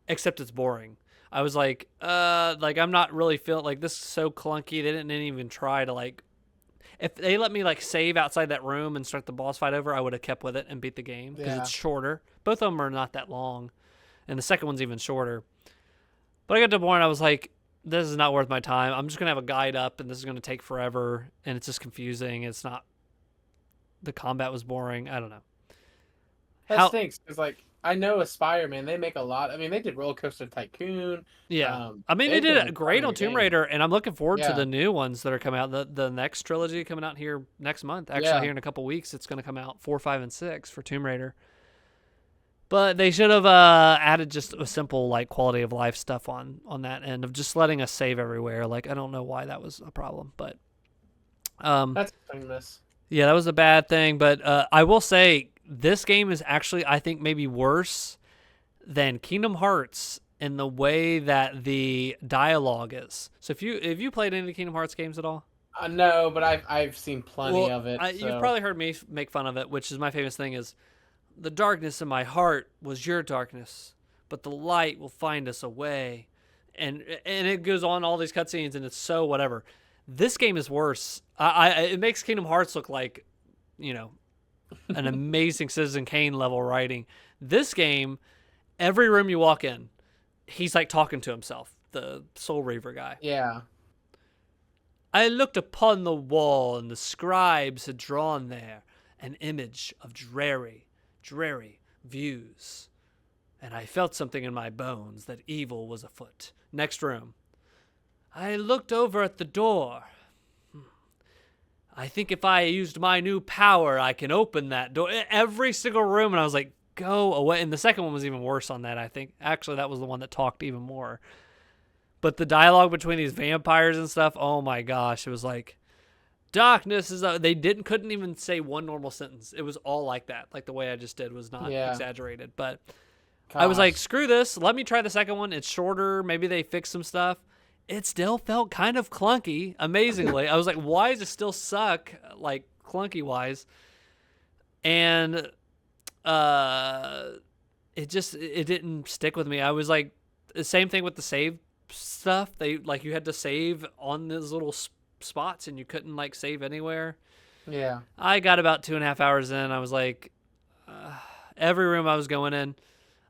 [SPEAKER 1] except it's boring. I was like I'm not really feeling like this is so clunky. They didn't even try to like. If they let me like save outside that room and start the boss fight over, I would have kept with it and beat the game because it's shorter. Both of them are not that long, and the second one's even shorter. But I got to the point I was like, this is not worth my time. I'm just gonna have a guide up, and this is gonna take forever, and it's just confusing. It's not. The combat was boring. I don't know.
[SPEAKER 2] That stinks because, like, I know Aspire, man. They make a lot. I mean, they did Roller Coaster Tycoon.
[SPEAKER 1] Yeah, I mean they did it great on Tomb Raider, and I'm looking forward to the new ones that are coming out. The next trilogy coming out here next month. Actually, here in a couple weeks, it's going to come out 4, 5, and 6 for Tomb Raider. But they should have added just a simple like quality of life stuff on that end of just letting us save everywhere. Like I don't know why that was a problem, but
[SPEAKER 2] that's famous.
[SPEAKER 1] Yeah, that was a bad thing. But I will say this game is actually I think maybe worse than Kingdom Hearts in the way that the dialogue is. So if you played any Kingdom Hearts games at all?
[SPEAKER 2] No, but I've seen plenty of it.
[SPEAKER 1] You've probably heard me make fun of it, which is my famous thing is, the darkness in my heart was your darkness, but the light will find us a way. And it goes on all these cutscenes, and it's so whatever. This game is worse. It makes Kingdom Hearts look like, an amazing Citizen Kane level writing. This game, every room you walk in, he's like talking to himself, the Soul Reaver guy.
[SPEAKER 2] Yeah.
[SPEAKER 1] I looked upon the wall, and the scribes had drawn there an image of dreary views. And I felt something in my bones that evil was afoot. Next room. I looked over at the door. I think if I used my new power, I can open that door. Every single room, and I was like, go away. And the second one was even worse on that, I think. Actually, that was the one that talked even more. But the dialogue between these vampires and stuff, oh my gosh, it was like, darkness is... They couldn't even say one normal sentence. It was all like that. Like the way I just did was not exaggerated. But I was like, screw this. Let me try the second one. It's shorter. Maybe they fixed some stuff. It still felt kind of clunky, amazingly. I was like, why does it still suck, like, clunky-wise? And it didn't stick with me. I was like, the same thing with the save stuff. You had to save on those little spots, and you couldn't, like, save anywhere.
[SPEAKER 2] Yeah.
[SPEAKER 1] I got about 2.5 hours in. I was like, every room I was going in,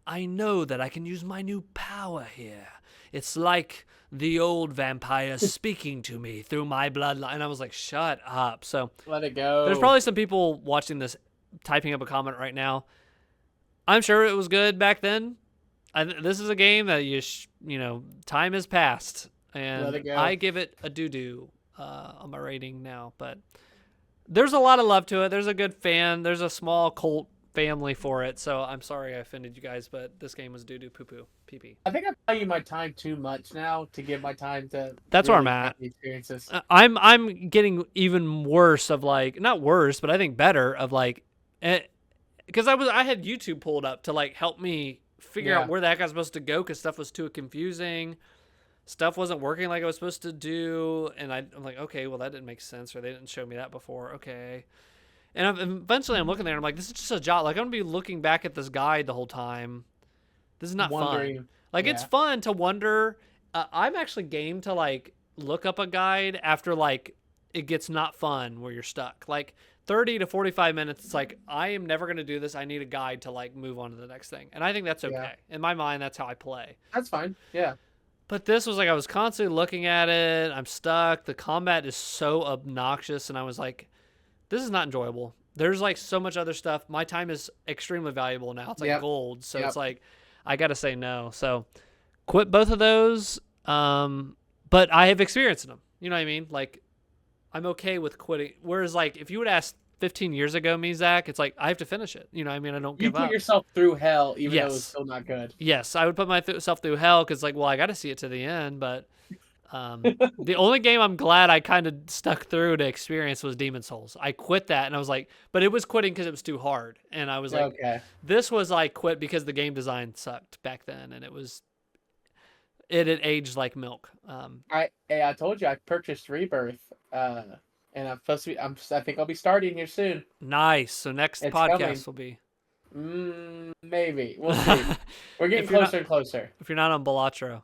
[SPEAKER 1] I know that I can use my new power here. It's like the old vampire speaking to me through my bloodline. And I was like, shut up. So
[SPEAKER 2] let it go.
[SPEAKER 1] There's probably some people watching this typing up a comment right now. I'm sure it was good back then. This is a game that time has passed, and I give it a doo-doo on my rating now. But there's a lot of love to it. There's a good fan. There's a small cult family for it. So I'm sorry I offended you guys, but this game was doo-doo, poo-poo, pee-pee.
[SPEAKER 2] I think I value my time too much now to give my time to.
[SPEAKER 1] That's
[SPEAKER 2] really
[SPEAKER 1] where I'm at.
[SPEAKER 2] Experiences.
[SPEAKER 1] I'm getting even worse of like, not worse, but I think better of like, because I had YouTube pulled up to like help me figure out where the heck I was supposed to go because stuff was too confusing. Stuff wasn't working like I was supposed to do, and I'm like, okay, well that didn't make sense, or they didn't show me that before. Okay. And eventually I'm looking there and I'm like, this is just a job. Like, I'm going to be looking back at this guide the whole time. This is not fun. Like, it's fun to wonder. I'm actually game to, like, look up a guide after, like, it gets not fun where you're stuck. Like, 30 to 45 minutes, it's like, I am never going to do this. I need a guide to, like, move on to the next thing. And I think that's okay. Yeah. In my mind, that's how I play.
[SPEAKER 2] That's fine. Yeah.
[SPEAKER 1] But this was like, I was constantly looking at it. I'm stuck. The combat is so obnoxious. And I was like, this is not enjoyable. there's like so much other stuff. My time is extremely valuable now. It's like
[SPEAKER 2] Yep.
[SPEAKER 1] gold. So
[SPEAKER 2] Yep.
[SPEAKER 1] it's like I got to say no. So quit both of those. But I have experience in them. You know what I mean? Like I'm okay with quitting. Whereas like if you would ask 15 years ago me, Zach, it's like I have to finish it. You know what I mean? I don't
[SPEAKER 2] You
[SPEAKER 1] give
[SPEAKER 2] put
[SPEAKER 1] up.
[SPEAKER 2] yourself through hell, even though it's
[SPEAKER 1] Yes.
[SPEAKER 2] still not good.
[SPEAKER 1] Yes, I would put myself through hell because, like, well, I got to see it to the end. But the only game I'm glad I kind of stuck through to experience was Demon Souls. I quit that, and I was like, but it was quitting because it was too hard. And I was like,
[SPEAKER 2] Okay.
[SPEAKER 1] this was I quit because the game design sucked back then, and it had aged like milk.
[SPEAKER 2] I told you I purchased Rebirth, and I'm supposed to be. I think I'll be starting here soon.
[SPEAKER 1] Nice. So next
[SPEAKER 2] It's coming.
[SPEAKER 1] podcast will be
[SPEAKER 2] Maybe we'll see. We're getting
[SPEAKER 1] if you're
[SPEAKER 2] closer
[SPEAKER 1] not
[SPEAKER 2] and closer.
[SPEAKER 1] if you're not on Balatro.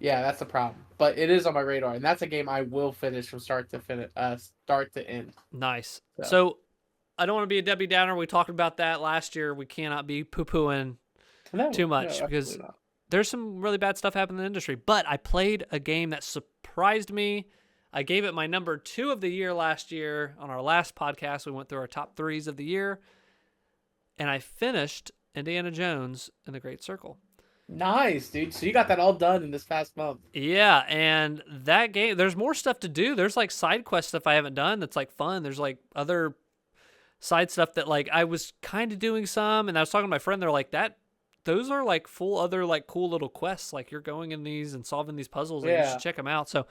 [SPEAKER 2] Yeah, that's the problem. But it is on my radar, and that's a game I will finish from start to finish, start to end.
[SPEAKER 1] Nice.
[SPEAKER 2] So.
[SPEAKER 1] So I don't want to be a Debbie Downer. We talked about that last year. We cannot be poo-pooing too much because
[SPEAKER 2] not.
[SPEAKER 1] there's some really bad stuff happening in the industry. But I played a game that surprised me. I gave it my number 2 of the year last year. On our last podcast, we went through our top 3s of the year. And I finished Indiana Jones and the Great Circle.
[SPEAKER 2] Nice, dude. So you got that all done in this past month.
[SPEAKER 1] Yeah, and that game, there's more stuff to do. There's like side quest stuff I haven't done that's like fun. There's like other side stuff that like I was kind of doing some, and I was talking to my friend. They're like, those are like full other like cool little quests. Like you're going in these and solving these puzzles, and you should check them out. So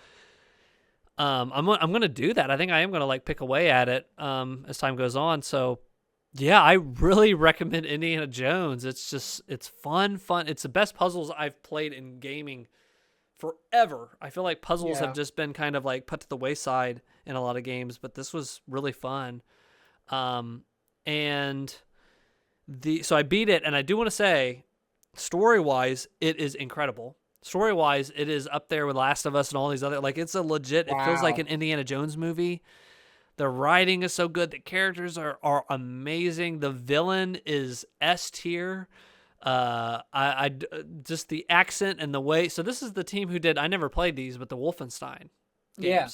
[SPEAKER 1] I'm gonna do that. I think I am gonna like pick away at it as time goes on. So yeah, I really recommend Indiana Jones. It's fun. It's the best puzzles I've played in gaming forever. I feel like puzzles have just been kind of like put to the wayside in a lot of games, but this was really fun. And so I beat it, and I do want to say, story-wise, it is incredible. Story-wise, it is up there with Last of Us and all these other, like it's a legit, it feels like an Indiana Jones movie. The writing is so good. The characters are amazing. The villain is S tier. I just the accent and the way. So this is the team who did. I never played these, but the Wolfenstein games.
[SPEAKER 2] Yeah.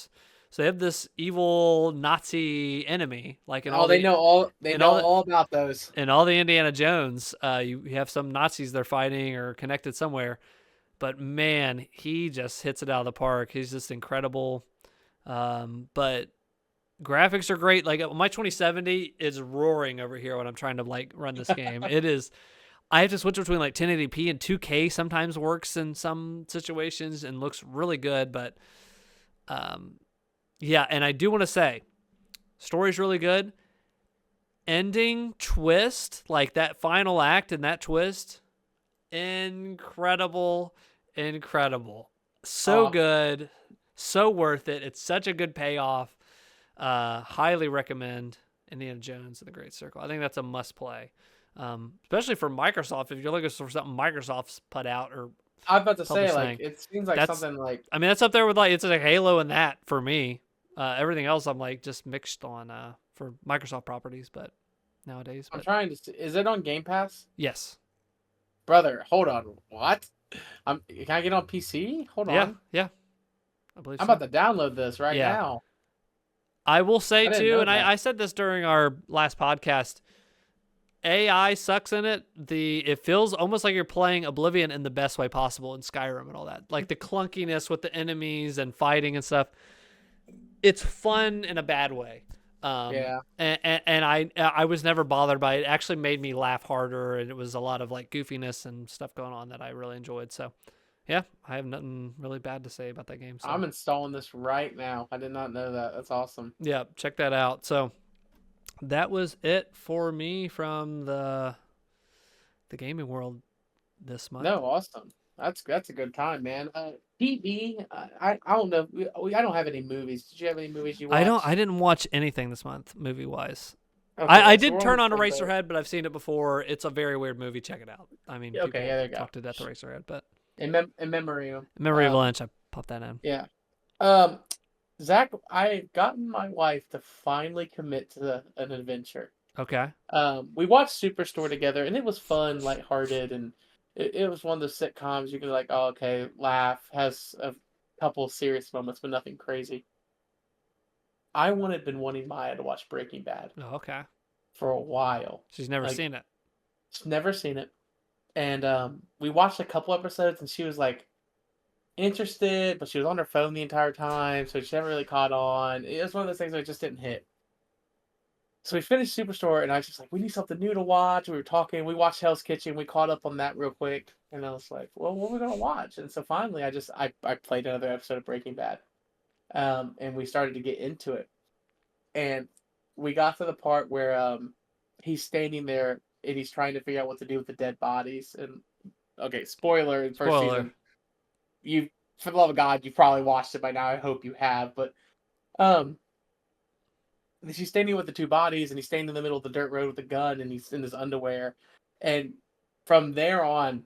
[SPEAKER 1] So they have this evil Nazi enemy, like in
[SPEAKER 2] they know all about those.
[SPEAKER 1] In all the Indiana Jones, you have some Nazis they're fighting or connected somewhere. But man, he just hits it out of the park. He's just incredible. But graphics are great. Like my 2070 is roaring over here when I'm trying to like run this game. It is. I have to switch between like 1080p and 2K. Sometimes works in some situations and looks really good. But yeah, and I do want to say, story's really good. Ending twist, like that final act and that twist, incredible. So good, so worth it. It's such a good payoff. Highly recommend Indiana Jones and the Great Circle. I think that's a must play, especially for Microsoft. If you're looking for something Microsoft's put out, or
[SPEAKER 2] I was about to say, like it seems like something like.
[SPEAKER 1] I mean, that's up there with like it's like Halo and that for me. Everything else I'm like just mixed on for Microsoft properties, but nowadays.
[SPEAKER 2] I'm trying to see. Is it on Game Pass?
[SPEAKER 1] Yes.
[SPEAKER 2] Brother, hold on. What? Can I get on PC? Hold on.
[SPEAKER 1] Yeah. I believe
[SPEAKER 2] I'm about to download this right now.
[SPEAKER 1] I will say too, and I said this during our last podcast, AI sucks in it. It feels almost like you're playing Oblivion in the best way possible in Skyrim and all that. Like the clunkiness with the enemies and fighting and stuff. It's fun in a bad way. And I was never bothered by it. It actually made me laugh harder, and it was a lot of like goofiness and stuff going on that I really enjoyed. So yeah, I have nothing really bad to say about that game. So.
[SPEAKER 2] I'm installing this right now. I did not know that. That's awesome.
[SPEAKER 1] Yeah, check that out. So that was it for me from the gaming world this month.
[SPEAKER 2] No, awesome. That's a good time, man. TV, I don't know. I don't have any movies. Did you have any movies you watched?
[SPEAKER 1] I didn't watch anything this month, movie wise.
[SPEAKER 2] Okay,
[SPEAKER 1] I did turn on Eraserhead, but I've seen it before. It's a very weird movie. Check it out. I mean,
[SPEAKER 2] okay, yeah, there you go.
[SPEAKER 1] Talk to Death Eraserhead, but
[SPEAKER 2] in memory of
[SPEAKER 1] Lynch, I popped that in.
[SPEAKER 2] Yeah. Zach, I gotten my wife to finally commit to an adventure.
[SPEAKER 1] Okay.
[SPEAKER 2] We watched Superstore together, and it was fun, lighthearted, and it was one of those sitcoms you could like, oh, okay, laugh, has a couple serious moments, but nothing crazy. Been wanting Maya to watch Breaking Bad.
[SPEAKER 1] Oh, okay.
[SPEAKER 2] for a while.
[SPEAKER 1] She's never
[SPEAKER 2] Like,
[SPEAKER 1] seen it.
[SPEAKER 2] she's never seen it. And we watched a couple episodes, and she was like interested, but she was on her phone the entire time, so she never really caught on. It was one of those things that just didn't hit. So we finished Superstore, and I was just like, we need something new to watch. We were talking. We watched Hell's Kitchen. We caught up on that real quick, and I was like, well, what are we gonna watch? And so finally, I played another episode of Breaking Bad, and we started to get into it, and we got to the part where he's standing there and he's trying to figure out what to do with the dead bodies. And okay, spoiler in first
[SPEAKER 1] Spoiler.
[SPEAKER 2] season. You, for the love of God, you've probably watched it by now. I hope you have, but um. she's standing with the two bodies, and he's standing in the middle of the dirt road with a gun, and he's in his underwear. And from there on,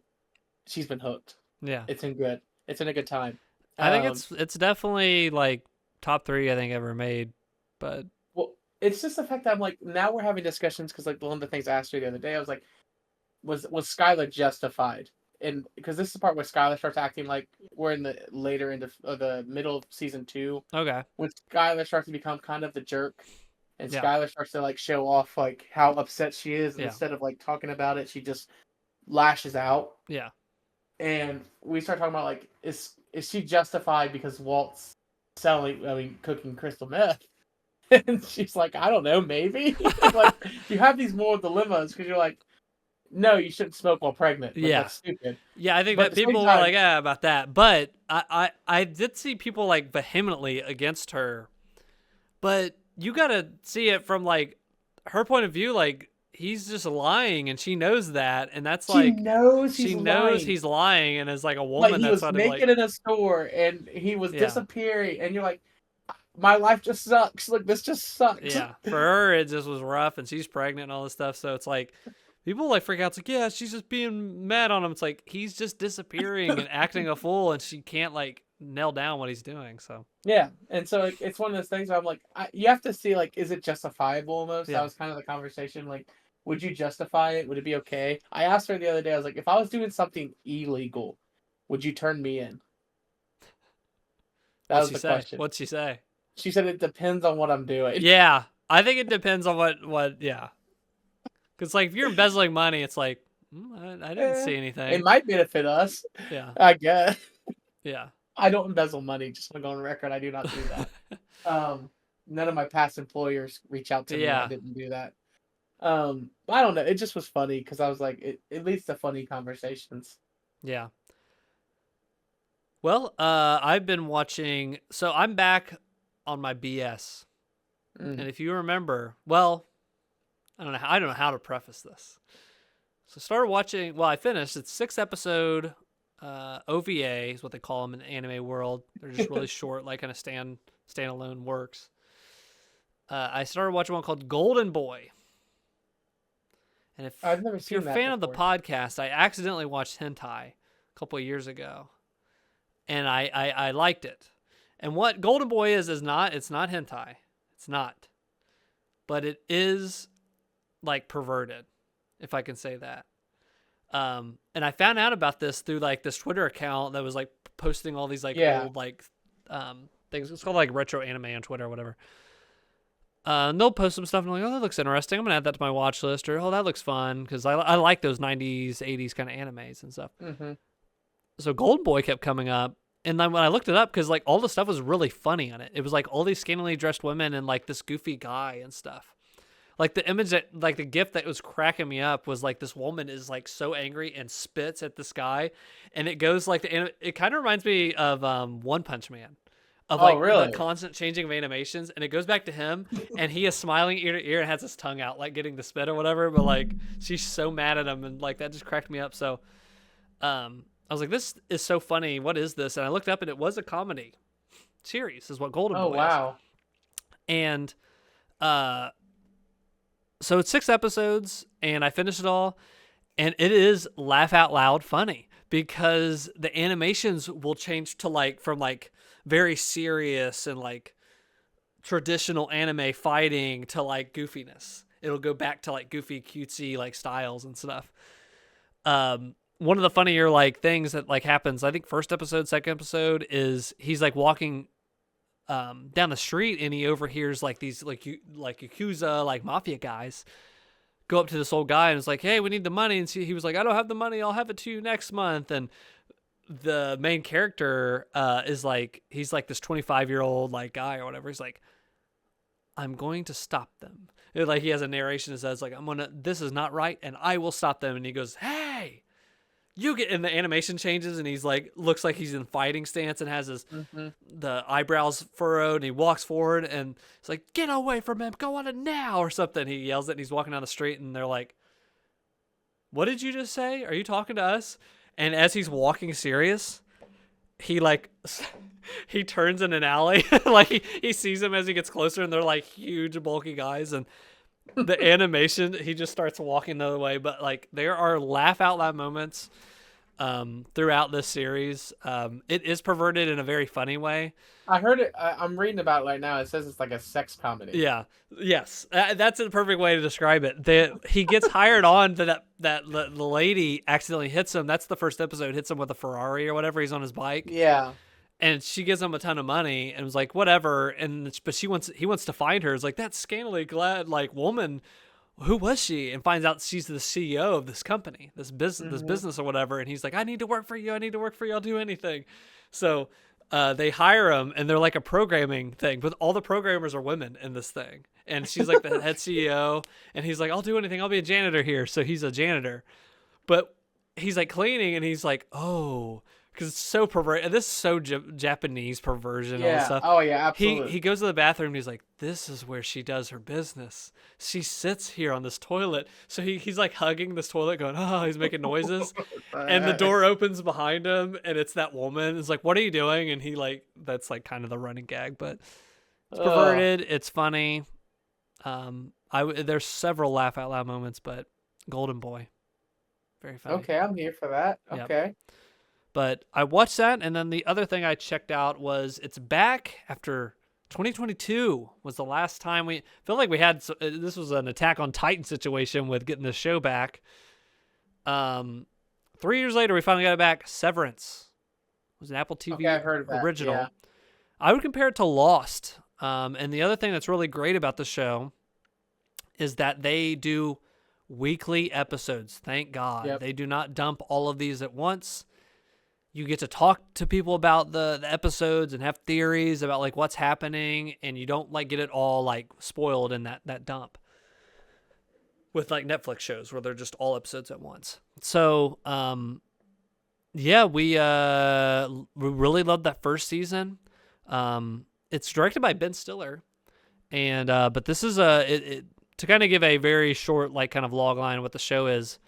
[SPEAKER 2] she's been hooked.
[SPEAKER 1] Yeah.
[SPEAKER 2] It's been good. It's been a good time.
[SPEAKER 1] I think it's definitely like top 3 I think ever made. But
[SPEAKER 2] well, it's just the fact that I'm like, now we're having discussions because like one of the things I asked her the other day, I was like, was Skylar justified? And because this is the part where Skylar starts acting like we're in the later into the middle of season 2.
[SPEAKER 1] okay.
[SPEAKER 2] When Skylar starts to become kind of the jerk, and
[SPEAKER 1] Yeah.
[SPEAKER 2] Skylar starts to like show off like how upset she is, and
[SPEAKER 1] Yeah.
[SPEAKER 2] instead of like talking about it, she just lashes out.
[SPEAKER 1] Yeah.
[SPEAKER 2] And we start talking about like, is she justified because Walt's cooking crystal meth? And she's like, I don't know, maybe. Like, you have these moral dilemmas because you're like, no, you shouldn't smoke while pregnant. Like,
[SPEAKER 1] Yeah.
[SPEAKER 2] that's stupid.
[SPEAKER 1] Yeah, I think
[SPEAKER 2] But
[SPEAKER 1] that
[SPEAKER 2] at the same
[SPEAKER 1] people were
[SPEAKER 2] time-
[SPEAKER 1] like, about that. But I did see people like vehemently against her. But you gotta see it from like her point of view. Like, he's just lying, and she knows that, and that's like
[SPEAKER 2] she knows
[SPEAKER 1] he's lying, and as like a woman,
[SPEAKER 2] like he
[SPEAKER 1] that's
[SPEAKER 2] was
[SPEAKER 1] sort of
[SPEAKER 2] naked
[SPEAKER 1] like
[SPEAKER 2] in a store and he was
[SPEAKER 1] Yeah.
[SPEAKER 2] disappearing, and you're like, my life just sucks. Like, this just sucks.
[SPEAKER 1] yeah. For her, it just was rough, and she's pregnant and all this stuff. So it's like people like freak out. It's like, yeah, she's just being mad on him. It's like he's just disappearing and acting a fool, and she can't like nail down what he's doing. So
[SPEAKER 2] Yeah, and so it's one of those things where I'm like, you have to see, like, is it justifiable almost?
[SPEAKER 1] Yeah.
[SPEAKER 2] That was kind of the conversation. Like, would you justify it? Would it be okay? I asked her the other day, I was like, if I was doing something illegal, would you turn me in? That was the question.
[SPEAKER 1] What'd she say?
[SPEAKER 2] She said it depends on what I'm doing.
[SPEAKER 1] Yeah, I think it depends on what. Yeah, because like if you're embezzling money, it's like I didn't see anything.
[SPEAKER 2] It might benefit us,
[SPEAKER 1] Yeah,
[SPEAKER 2] I guess.
[SPEAKER 1] yeah,
[SPEAKER 2] I don't embezzle money, just want to go on record. I do not do that. None of my past employers reach out to me.
[SPEAKER 1] Yeah.
[SPEAKER 2] I didn't do that. I don't know. It just was funny because I was like, it leads to funny conversations.
[SPEAKER 1] yeah. Well, I've been watching. So I'm back on my BS, and if you remember, well, I don't know how to preface this. So I started watching. Well, I finished. It's 6-episode OVA is what they call them in the anime world. They're just really short, like kind of standalone works. I started watching one called Golden Boy. And
[SPEAKER 2] I've never
[SPEAKER 1] if you're a
[SPEAKER 2] seen that
[SPEAKER 1] fan of the
[SPEAKER 2] before.
[SPEAKER 1] podcast, I accidentally watched hentai a couple of years ago, and I liked it. And what Golden Boy is not, it's not hentai. It's not. But it is like perverted, if I can say that. And I found out about this through like this Twitter account that was like posting all these like old like things. It's called like retro anime on Twitter or whatever. And they'll post some stuff and I'm like, oh, that looks interesting. I'm gonna add that to my watch list, or oh, that looks fun, because I like those 90s, 80s kind of animes and stuff.
[SPEAKER 2] Mm-hmm.
[SPEAKER 1] So Golden Boy kept coming up, and then when I looked it up, because like all the stuff was really funny on it. It was like all these scantily dressed women and like this goofy guy and stuff. Like the image that, like the gif that was cracking me up was like this woman is like so angry and spits at this guy, and it goes like it kind of reminds me of One Punch Man, of like
[SPEAKER 2] really?
[SPEAKER 1] the constant changing of animations, and it goes back to him, and he is smiling ear to ear and has his tongue out like getting the spit or whatever, but like she's so mad at him, and like that just cracked me up. So, I was like, this is so funny. What is this? And I looked up, and it was a comedy series, is what Golden Boy is.
[SPEAKER 2] Oh wow!
[SPEAKER 1] And so it's 6 episodes, and I finished it all, and it is laugh out loud funny, because the animations will change to like from like very serious and like traditional anime fighting to like goofiness. It'll go back to like goofy, cutesy like styles and stuff. One of the funnier like things that like happens, I think first episode, second episode, is he's like walking down the street, and he overhears like these like yakuza like mafia guys go up to this old guy and it's like, hey, we need the money. And he was like, I don't have the money. I'll have it to you next month. And the main character is like, he's like this 25-year-old like guy or whatever. He's like, I'm going to stop them. And like he has a narration that says like, this is not right, and I will stop them. And he goes, hey, you get, and the animation changes, and he's like, looks like he's in fighting stance and has his the eyebrows furrowed, and he walks forward and it's like, get away from him, go on it now, or something. He yells it, and he's walking down the street, and they're like, what did you just say? Are you talking to us? And as he's walking serious, he like he turns in an alley. Like he sees him as he gets closer, and they're like huge bulky guys, and the animation, he just starts walking the other way. But like there are laugh out loud moments throughout this series. It is perverted in a very funny way.
[SPEAKER 2] I heard it. I'm reading about it right now. It says it's like a sex comedy.
[SPEAKER 1] Yeah. Yes. That's a perfect way to describe it. He gets hired on to that the lady accidentally hits him. That's the first episode. Hits him with a Ferrari or whatever. He's on his bike.
[SPEAKER 2] Yeah.
[SPEAKER 1] And she gives him a ton of money and was like, whatever. But he wants to find her. It's like, that scantily clad like woman, who was she? And finds out she's the CEO of this company, this business or whatever. And he's like, I need to work for you. I'll do anything. So they hire him, and they're like a programming thing, but all the programmers are women in this thing. And she's like the head CEO, and he's like, I'll do anything. I'll be a janitor here. So he's a janitor, but he's like cleaning, and he's like, oh, because it's so perverted. This is so Japanese perversion. All this stuff.
[SPEAKER 2] Oh yeah, absolutely.
[SPEAKER 1] He goes to the bathroom, and he's like, this is where she does her business. She sits here on this toilet. So he's like hugging this toilet going, oh, he's making noises. And the door opens behind him, and it's that woman. It's like, what are you doing? And he like, that's like kind of the running gag, but it's perverted. It's funny. There's several laugh out loud moments, but Golden Boy, very funny.
[SPEAKER 2] Okay, I'm here for that.
[SPEAKER 1] Yep.
[SPEAKER 2] Okay.
[SPEAKER 1] But I watched that, and then the other thing I checked out was it's back after 2022 was the last time we feel like we had. This was an Attack on Titan situation with getting the show back. 3 years later, we finally got it back. Severance it was an Apple TV
[SPEAKER 2] I heard of that.
[SPEAKER 1] original.
[SPEAKER 2] Yeah.
[SPEAKER 1] I would compare it to Lost. And the other thing that's really great about the show is that they do weekly episodes. Thank God.
[SPEAKER 2] Yep.
[SPEAKER 1] They do not dump all of these at once. You get to talk to people about the episodes and have theories about like what's happening, and you don't like get it all like spoiled in that dump with like Netflix shows where they're just all episodes at once. So, yeah, we really loved that first season. It's directed by Ben Stiller, and but this is to kind of give a very short like kind of log line of what the show is.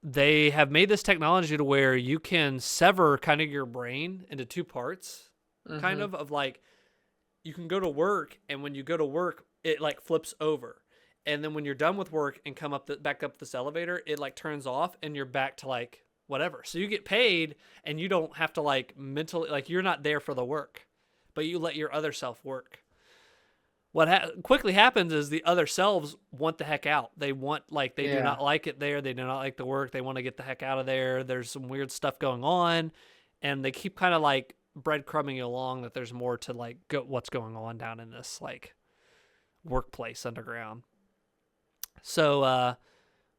[SPEAKER 1] They have made this technology to where you can sever kind of your brain into two parts, kind of like you can go to work, and when you go to work, it like flips over. And then when you're done with work and come back up this elevator, it like turns off, and you're back to like whatever. So you get paid, and you don't have to like mentally, like you're not there for the work, but you let your other self work. What quickly happens is the other selves want the heck out. They want, like, they do not like it there. They do not like the work. They want to get the heck out of there. There's some weird stuff going on, and they keep kind of like breadcrumbing you along that there's more to like what's going on down in this like workplace underground. So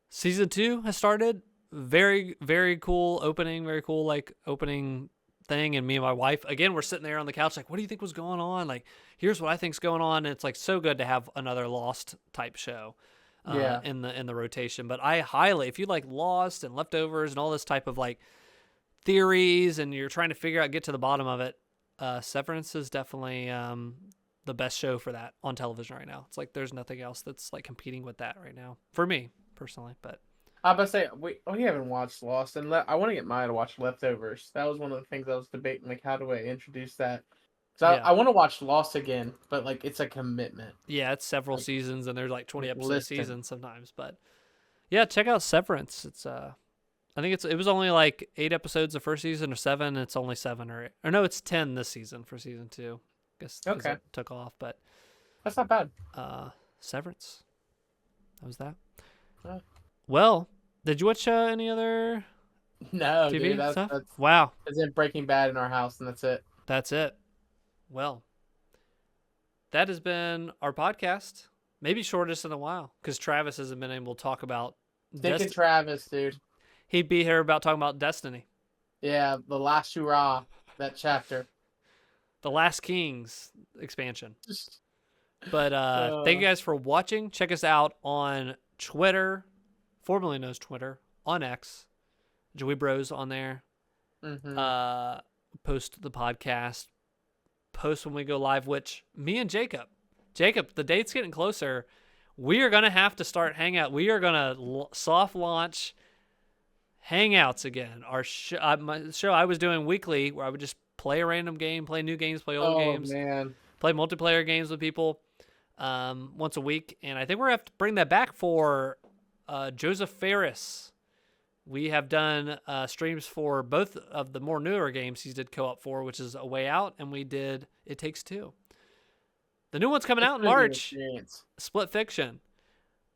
[SPEAKER 1] season 2 has started. Very, very cool opening. Very cool like opening thing. And me and my wife, again, we're sitting there on the couch like, what do you think was going on? Like, here's what I think's going on. And it's like so good to have another Lost type show in the rotation. But I highly, if you like Lost and Leftovers and all this type of like theories, and you're trying to get to the bottom of it, Severance is definitely the best show for that on television right now. It's like there's nothing else that's like competing with that right now for me personally. But
[SPEAKER 2] I was about to say, we haven't watched Lost, and I want to get Maya to watch Leftovers. That was one of the things I was debating, like, how do I introduce that? So I want to watch Lost again, but, like, it's a commitment.
[SPEAKER 1] Yeah, it's several seasons, and there's, like, 20 episode seasons sometimes. But, yeah, check out Severance. It's, I think it was only, like, 8 episodes the first season, or 7. It's only 7 or 8. Or, no, it's 10 this season for season 2. I guess it took off, but.
[SPEAKER 2] That's not bad.
[SPEAKER 1] Severance. That was that.
[SPEAKER 2] Well,
[SPEAKER 1] did you watch any other
[SPEAKER 2] TV
[SPEAKER 1] dude,
[SPEAKER 2] that's
[SPEAKER 1] wow.
[SPEAKER 2] It's in Breaking Bad in our house, and that's it.
[SPEAKER 1] That's it. Well, that has been our podcast. Maybe shortest in a while because Travis hasn't been able to talk about
[SPEAKER 2] Thinking Travis, dude.
[SPEAKER 1] He'd be here about talking about Destiny.
[SPEAKER 2] Yeah, the last hurrah, that chapter.
[SPEAKER 1] The Last Kings expansion. But thank you guys for watching. Check us out on Twitter, formerly known as Twitter, on X. DweeBros on there.
[SPEAKER 2] Mm-hmm.
[SPEAKER 1] Post the podcast. Post when we go live, which me and Jacob, the date's getting closer. We are going to have to start Hangout. We are going to soft launch Hangouts again. My show I was doing weekly where I would just play a random game, play new games, play old games.
[SPEAKER 2] Man.
[SPEAKER 1] Play multiplayer games with people once a week. And I think we're going to have to bring that back for Joseph Ferris. We have done streams for both of the more newer games he's did co-op for, which is A Way Out, and we did It Takes Two. The new one's coming out in March. Split Fiction.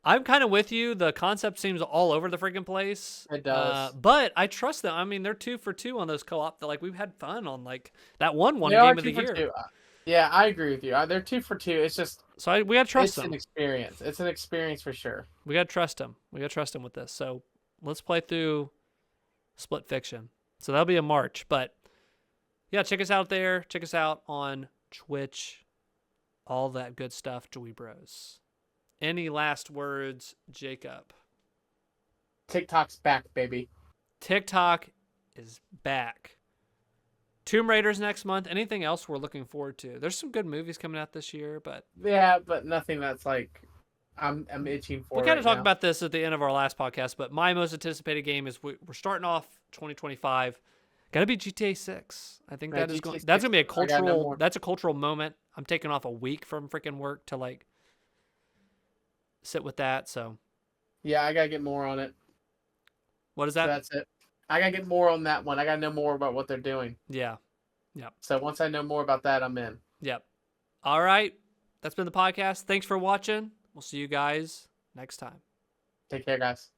[SPEAKER 1] I'm kind of with you. The concept seems all over the freaking place.
[SPEAKER 2] It does.
[SPEAKER 1] But I trust them. I mean, they're 2 for 2 on those co-op. That we've had fun on that one
[SPEAKER 2] They
[SPEAKER 1] game
[SPEAKER 2] are
[SPEAKER 1] of the
[SPEAKER 2] 2 for
[SPEAKER 1] year.
[SPEAKER 2] 2. Yeah, I agree with you. They're 2 for 2. It's just
[SPEAKER 1] we gotta trust
[SPEAKER 2] them.
[SPEAKER 1] It's an
[SPEAKER 2] experience. It's an experience for sure.
[SPEAKER 1] We gotta trust them. We gotta trust them with this. So let's play through Split Fiction. So that'll be in March. But yeah, check us out there. Check us out on Twitch. All that good stuff, DweeBros. Any last words, Jacob?
[SPEAKER 2] TikTok's back, baby.
[SPEAKER 1] TikTok is back. Tomb Raider's next month. Anything else we're looking forward to? There's some good movies coming out this year, but
[SPEAKER 2] yeah, but nothing that's like I'm itching for.
[SPEAKER 1] We kind of talked about this at the end of our last podcast, but my most anticipated game is we're starting off 2025. Got to be GTA 6. I think that's going to be a cultural. That's a cultural moment. I'm taking off a week from freaking work to like sit with that. So
[SPEAKER 2] yeah, I gotta get more on it.
[SPEAKER 1] What is that?
[SPEAKER 2] So that's it. I gotta get more on that one. I gotta know more about what they're doing.
[SPEAKER 1] Yeah. Yep.
[SPEAKER 2] So once I know more about that, I'm in.
[SPEAKER 1] Yep. All right. That's been the podcast. Thanks for watching. We'll see you guys next time.
[SPEAKER 2] Take care, guys.